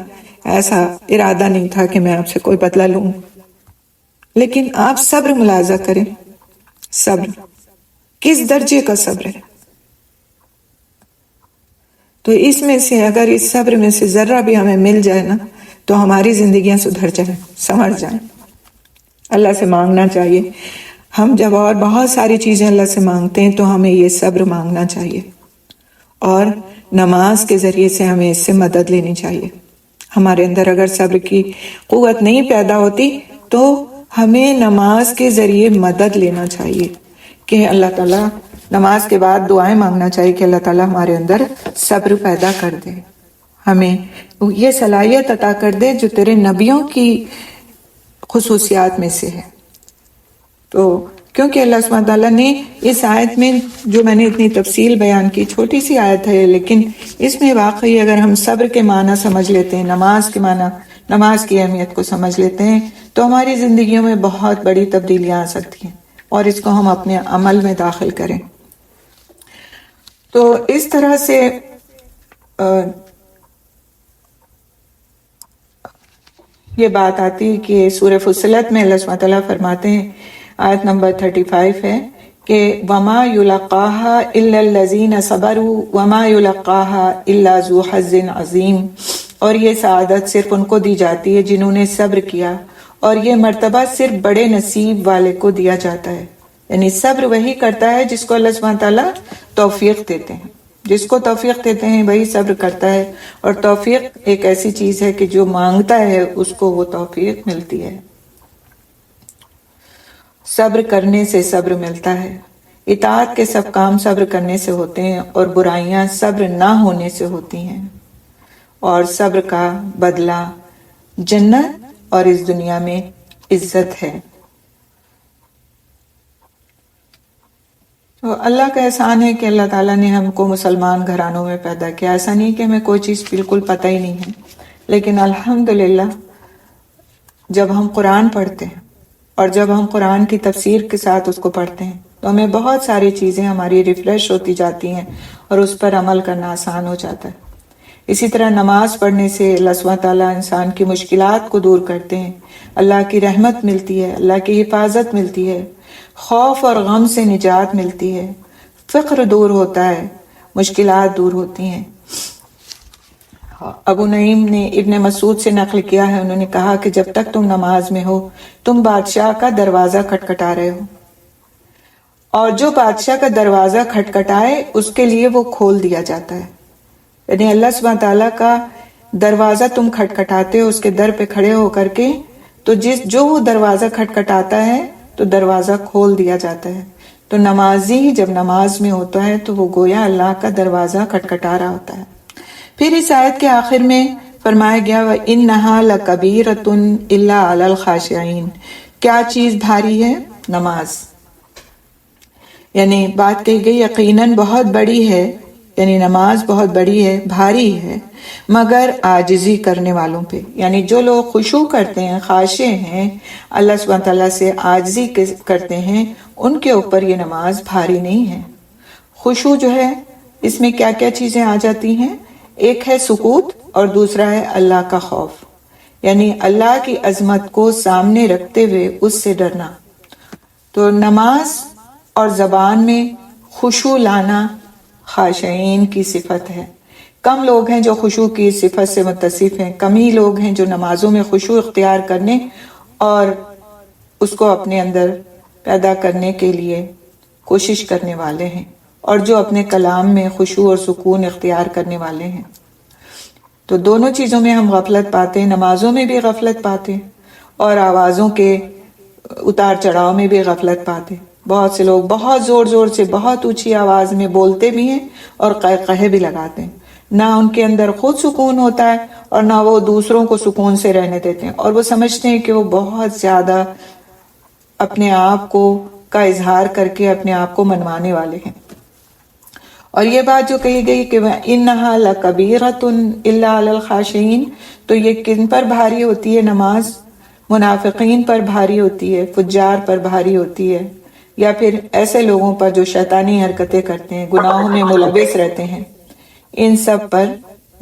ایسا ارادہ نہیں تھا کہ میں آپ سے کوئی بدلہ لوں۔ لیکن آپ صبر ملاحظہ کریں، صبر کس درجے کا صبر ہے۔ تو اس میں سے اگر اس صبر میں سے ذرہ بھی ہمیں مل جائے نا تو ہماری زندگیاں سدھر جائیں، سنور جائیں۔ اللہ سے مانگنا چاہیے، ہم جب اور بہت ساری چیزیں اللہ سے مانگتے ہیں تو ہمیں یہ صبر مانگنا چاہیے، اور نماز کے ذریعے سے ہمیں اس سے مدد لینی چاہیے۔ ہمارے اندر اگر صبر کی قوت نہیں پیدا ہوتی تو ہمیں نماز کے ذریعے مدد لینا چاہیے کہ اللہ تعالیٰ، نماز کے بعد دعائیں مانگنا چاہیے کہ اللہ تعالیٰ ہمارے اندر صبر پیدا کر دے، ہمیں یہ صلاحیت عطا کر دے جو تیرے نبیوں کی خصوصیات میں سے ہے۔ تو کیونکہ اللہ سبحانہ تعالیٰ نے اس آیت میں، جو میں نے اتنی تفصیل بیان کی، چھوٹی سی آیت ہے لیکن اس میں واقعی اگر ہم صبر کے معنی سمجھ لیتے ہیں، نماز کے معنی، نماز کی اہمیت کو سمجھ لیتے ہیں تو ہماری زندگیوں میں بہت بڑی تبدیلیاں آ سکتی ہیں، اور اس کو ہم اپنے عمل میں داخل کریں۔ تو اس طرح سے یہ بات آتی ہے کہ سورہ فصلت میں اللہ سبحانہ تعالیٰ فرماتے ہیں، آیت نمبر 35 ہے کہ وَمَا يُلَقَّاهَا إِلَّا الَّذِينَ صَبَرُوا وَمَا يُلَقَّاهَا إِلَّا ذُو حَظٍّ عَظِيمٍ، اور یہ سعادت صرف ان کو دی جاتی ہے جنہوں نے صبر کیا، اور یہ مرتبہ صرف بڑے نصیب والے کو دیا جاتا ہے۔ یعنی صبر وہی کرتا ہے جس کو اللہ سبحانہ تعالیٰ توفیق دیتے ہیں، جس کو توفیق دیتے ہیں وہی صبر کرتا ہے، اور توفیق ایک ایسی چیز ہے کہ جو مانگتا ہے اس کو وہ توفیق ملتی ہے۔ صبر کرنے سے صبر ملتا ہے، اطاعت کے سب کام صبر کرنے سے ہوتے ہیں، اور برائیاں صبر نہ ہونے سے ہوتی ہیں، اور صبر کا بدلہ جنت اور اس دنیا میں عزت ہے۔ تو اللہ کا احسان ہے کہ اللہ تعالیٰ نے ہم کو مسلمان گھرانوں میں پیدا کیا۔ ایسا نہیں کہ ہمیں کوئی چیز بالکل پتہ ہی نہیں ہے، لیکن الحمدللہ جب ہم قرآن پڑھتے ہیں اور جب ہم قرآن کی تفسیر کے ساتھ اس کو پڑھتے ہیں تو ہمیں بہت ساری چیزیں ہماری ریفریش ہوتی جاتی ہیں اور اس پر عمل کرنا آسان ہو جاتا ہے۔ اسی طرح نماز پڑھنے سے اللہ سبحانہ تعالیٰ انسان کی مشکلات کو دور کرتے ہیں، اللہ کی رحمت ملتی ہے، اللہ کی حفاظت ملتی ہے، خوف اور غم سے نجات ملتی ہے، فقر دور ہوتا ہے، مشکلات دور ہوتی ہیں۔ ابو نعیم نے ابن مسعود سے نقل کیا ہے، انہوں نے کہا کہ جب تک تم نماز میں ہو تم بادشاہ کا دروازہ کھٹکھٹا رہے ہو، اور جو بادشاہ کا دروازہ کھٹکھٹائے اس کے لیے وہ کھول دیا جاتا ہے۔ یعنی اللہ سبحانہ تعالیٰ کا دروازہ تم کھٹکھٹاتے ہو اس کے در پہ کھڑے ہو کر کے، تو جو وہ دروازہ کھٹکھٹاتا ہے تو دروازہ کھول دیا جاتا ہے۔ تو نمازی جب نماز میں ہوتا ہے تو وہ گویا اللہ کا دروازہ کھٹکھٹا رہا ہوتا ہے۔ پھر اس آیت کے آخر میں فرمایا گیا وَإِنَّهَا لَكَبِيرَةٌ إِلَّا عَلَى الْخَاشِعِينَ، کیا چیز بھاری ہے؟ نماز۔ یعنی بات کہی گئی یقیناً بہت بڑی ہے، یعنی نماز بہت بڑی ہے، بھاری ہے، مگر عاجزی کرنے والوں پہ، یعنی جو لوگ خشوع کرتے ہیں، خاشع ہیں، اللہ سبحانہ تعالیٰ سے عاجزی کرتے ہیں، ان کے اوپر یہ نماز بھاری نہیں ہے۔ خشوع جو ہے اس میں کیا کیا چیزیں آ جاتی ہیں؟ ایک ہے سکوت اور دوسرا ہے اللہ کا خوف، یعنی اللہ کی عظمت کو سامنے رکھتے ہوئے اس سے ڈرنا۔ تو نماز اور زبان میں خشوع لانا خاشعین کی صفت ہے۔ کم لوگ ہیں جو خشوع کی صفت سے متصف ہیں، کم ہی لوگ ہیں جو نمازوں میں خشوع اختیار کرنے اور اس کو اپنے اندر پیدا کرنے کے لیے کوشش کرنے والے ہیں، اور جو اپنے کلام میں خشوع اور سکون اختیار کرنے والے ہیں۔ تو دونوں چیزوں میں ہم غفلت پاتے ہیں، نمازوں میں بھی غفلت پاتے ہیں اور آوازوں کے اتار چڑھاؤ میں بھی غفلت پاتے ہیں۔ بہت سے لوگ بہت زور زور سے بہت اونچی آواز میں بولتے بھی ہیں اور قہقہے بھی لگاتے ہیں، نہ ان کے اندر خود سکون ہوتا ہے اور نہ وہ دوسروں کو سکون سے رہنے دیتے ہیں، اور وہ سمجھتے ہیں کہ وہ بہت زیادہ اپنے آپ کو کا اظہار کر کے اپنے آپ کو منوانے والے ہیں۔ اور یہ بات جو کہی گئی کہ وَإِنَّهَا لَكَبِيرَةٌ إِلَّا عَلَى الْخَاشِعِينَ، تو یہ کن پر بھاری ہوتی ہے؟ نماز منافقین پر بھاری ہوتی ہے، فجار پر بھاری ہوتی ہے، یا پھر ایسے لوگوں پر جو شیطانی حرکتیں کرتے ہیں، گناہوں میں ملوث رہتے ہیں، ان سب پر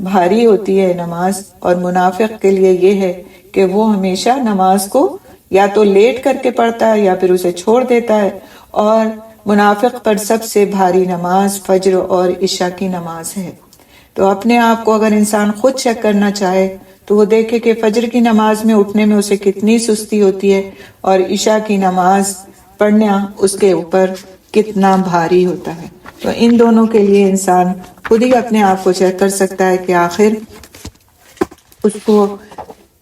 بھاری ہوتی ہے نماز۔ اور منافق کے لیے یہ ہے کہ وہ ہمیشہ نماز کو یا تو لیٹ کر کے پڑھتا ہے یا پھر اسے چھوڑ دیتا ہے، اور منافق پر سب سے بھاری نماز فجر اور عشاء کی نماز ہے۔ تو اپنے آپ کو اگر انسان خود چیک کرنا چاہے تو وہ دیکھے کہ فجر کی نماز میں اٹھنے میں اسے کتنی سستی ہوتی ہے، اور عشاء کی نماز پڑھنا اس کے اوپر کتنا بھاری ہوتا ہے۔ تو ان دونوں کے لیے انسان خود ہی اپنے آپ کو چیک کر سکتا ہے کہ آخر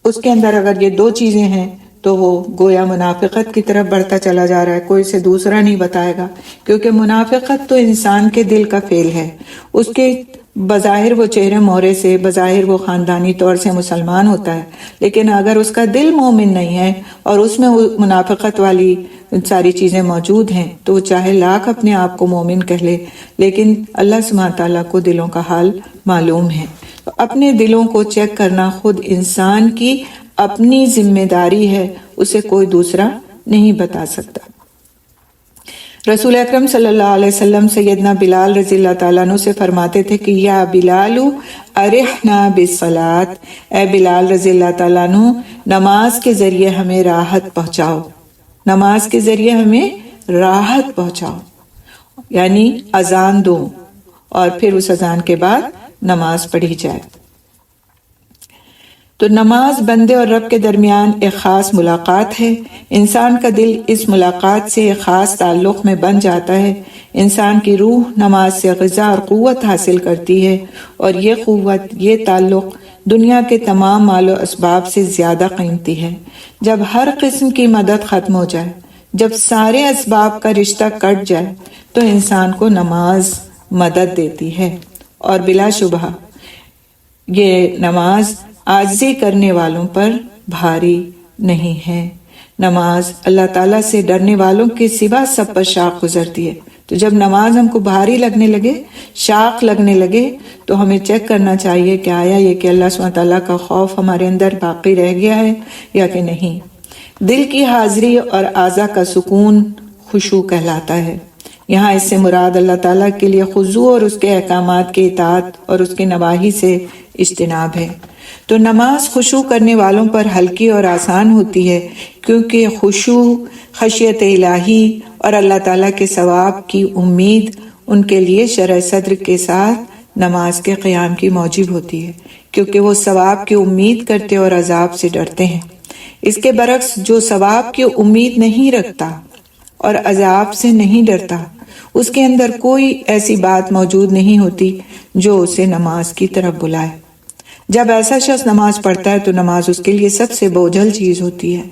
اس کے اندر اگر یہ دو چیزیں ہیں تو وہ گویا منافقت کی طرف بڑھتا چلا جا رہا ہے، کوئی سے دوسرا نہیں بتائے گا، کیونکہ منافقت تو انسان کے دل کا فعل ہے۔ اس کے بظاہر وہ چہرے مہرے سے، بظاہر وہ خاندانی طور سے مسلمان ہوتا ہے، لیکن اگر اس کا دل مومن نہیں ہے اور اس میں منافقت والی ساری چیزیں موجود ہیں تو وہ چاہے لاکھ اپنے آپ کو مومن کہہ لے، لیکن اللہ سبحانہ تعالیٰ کو دلوں کا حال معلوم ہے۔ تو اپنے دلوں کو چیک کرنا خود انسان کی اپنی ذمہ داری ہے، اسے کوئی دوسرا نہیں بتا سکتا۔ رسول اکرم صلی اللہ علیہ وسلم سیدنا بلال رضی اللہ تعالیٰ عنہ سے فرماتے تھے کہ یا بلال ارحنا بالصلاۃ، اے بلال رضی اللہ تعالیٰ عنہ نماز کے ذریعے ہمیں راحت پہنچاؤ، نماز کے ذریعے ہمیں راحت پہنچاؤ، یعنی اذان دو اور پھر اس اذان کے بعد نماز پڑھی جائے۔ تو نماز بندے اور رب کے درمیان ایک خاص ملاقات ہے، انسان کا دل اس ملاقات سے ایک خاص تعلق میں بن جاتا ہے۔ انسان کی روح نماز سے غذا اور قوت حاصل کرتی ہے، اور یہ قوت، یہ تعلق دنیا کے تمام مال و اسباب سے زیادہ قیمتی ہے۔ جب ہر قسم کی مدد ختم ہو جائے، جب سارے اسباب کا رشتہ کٹ جائے تو انسان کو نماز مدد دیتی ہے، اور بلا شبہ یہ نماز عاجزی کرنے والوں پر بھاری نہیں ہے۔ نماز اللہ تعالیٰ سے ڈرنے والوں کے سوا سب پر شاق گزرتی ہے۔ تو جب نماز ہم کو بھاری لگنے لگے، شاق لگنے لگے، تو ہمیں چیک کرنا چاہیے کہ آیا یہ کہ اللہ سبحانہ تعالیٰ کا خوف ہمارے اندر باقی رہ گیا ہے یا کہ نہیں۔ دل کی حاضری اور اعضاء کا سکون خشوع کہلاتا ہے۔ یہاں اس سے مراد اللہ تعالیٰ کے لیے خضوع اور اس کے احکامات کی اطاعت اور اس کے نواہی سے اجتناب ہے۔ تو نماز خشوع کرنے والوں پر ہلکی اور آسان ہوتی ہے، کیونکہ خشوع، خشیت الہی اور اللہ تعالیٰ کے ثواب کی امید ان کے لیے شرح صدر کے ساتھ نماز کے قیام کی موجب ہوتی ہے، کیونکہ وہ ثواب کی امید کرتے اور عذاب سے ڈرتے ہیں۔ اس کے برعکس جو ثواب کی امید نہیں رکھتا اور عذاب سے نہیں ڈرتا، اس کے اندر کوئی ایسی بات موجود نہیں ہوتی جو اسے نماز کی طرف بلائے۔ جب ایسا شخص نماز پڑھتا ہے تو نماز اس کے لیے سب سے بوجھل چیز ہوتی ہے۔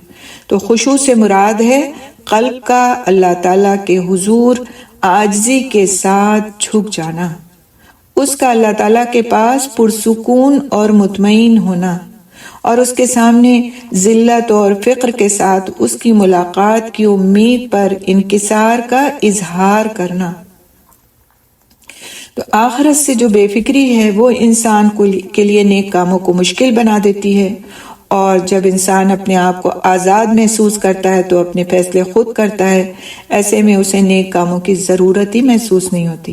تو خشوع سے مراد ہے قلب کا اللہ تعالیٰ کے حضور عاجزی کے ساتھ جھک جانا، اس کا اللہ تعالیٰ کے پاس پرسکون اور مطمئن ہونا، اور اس کے سامنے ذلت اور فقر کے ساتھ اس کی ملاقات کی امید پر انکسار کا اظہار کرنا۔ تو آخرت سے جو بے فکری ہے وہ انسان کے لیے نیک کاموں کو مشکل بنا دیتی ہے، اور جب انسان اپنے آپ کو آزاد محسوس کرتا ہے تو اپنے فیصلے خود کرتا ہے، ایسے میں اسے نیک کاموں کی ضرورت ہی محسوس نہیں ہوتی۔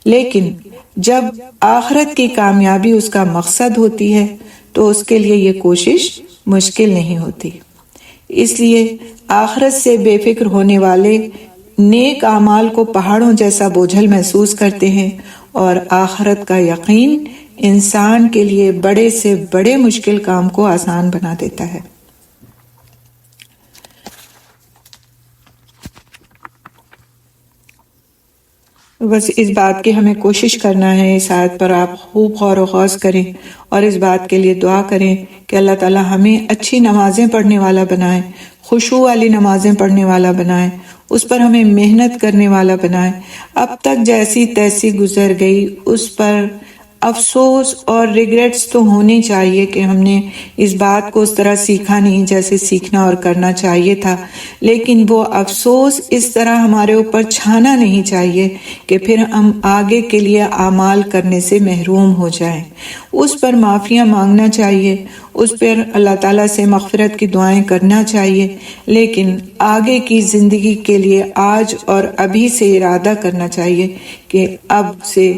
لیکن جب آخرت کی کامیابی اس کا مقصد ہوتی ہے تو اس کے لیے یہ کوشش مشکل نہیں ہوتی۔ اس لیے آخرت سے بے فکر ہونے والے نیک اعمال کو پہاڑوں جیسا بوجھل محسوس کرتے ہیں، اور آخرت کا یقین انسان کے لیے بڑے سے بڑے مشکل کام کو آسان بنا دیتا ہے۔ بس اس بات کی ہمیں کوشش کرنا ہے، اس آیت پر آپ خوب غور و خوض کریں اور اس بات کے لیے دعا کریں کہ اللہ تعالیٰ ہمیں اچھی نمازیں پڑھنے والا بنائے، خشوع والی نمازیں پڑھنے والا بنائے، اس پر ہمیں محنت کرنے والا بنائے۔ اب تک جیسی تیسی گزر گئی اس پر افسوس اور ریگریٹس تو ہونے چاہیے کہ ہم نے اس بات کو اس طرح سیکھا نہیں جیسے سیکھنا اور کرنا چاہیے تھا، لیکن وہ افسوس اس طرح ہمارے اوپر چھانا نہیں چاہیے کہ پھر ہم آگے کے لیے اعمال کرنے سے محروم ہو جائیں۔ اس پر معافیاں مانگنا چاہیے، اس پر اللہ تعالیٰ سے مغفرت کی دعائیں کرنا چاہیے، لیکن آگے کی زندگی کے لیے آج اور ابھی سے ارادہ کرنا چاہیے کہ اب سے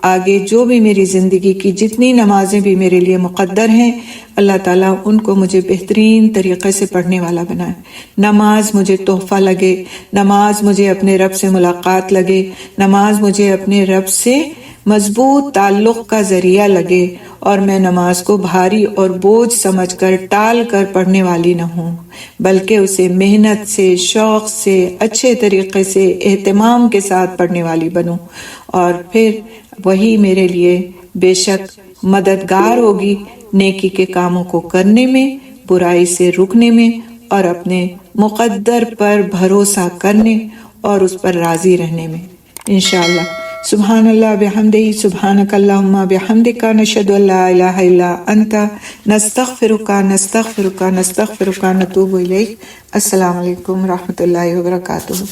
آگے جو بھی میری زندگی کی جتنی نمازیں بھی میرے لیے مقدر ہیں اللہ تعالیٰ ان کو مجھے بہترین طریقے سے پڑھنے والا بنائے. نماز مجھے تحفہ لگے، نماز مجھے اپنے رب سے ملاقات لگے، نماز مجھے اپنے رب سے مضبوط تعلق کا ذریعہ لگے، اور میں نماز کو بھاری اور بوجھ سمجھ کر ٹال کر پڑھنے والی نہ ہوں، بلکہ اسے محنت سے، شوق سے، اچھے طریقے سے، اہتمام کے ساتھ پڑھنے والی بنوں. اور پھر وہی میرے لیے بے شک مددگار ہوگی نیکی کے کاموں کو کرنے میں، برائی سے رکنے میں، اور اپنے مقدر پر بھروسہ کرنے اور اس پر راضی رہنے میں انشاءاللہ. سبحان اللہ بحمدہ، سبحانک اللہم بحمدک، نشہد ان لا الہ الا انت، نستغفرک نستغفرک نستغفرک، نتوب الیک. السلام علیکم ورحمۃ اللہ وبرکاتہ.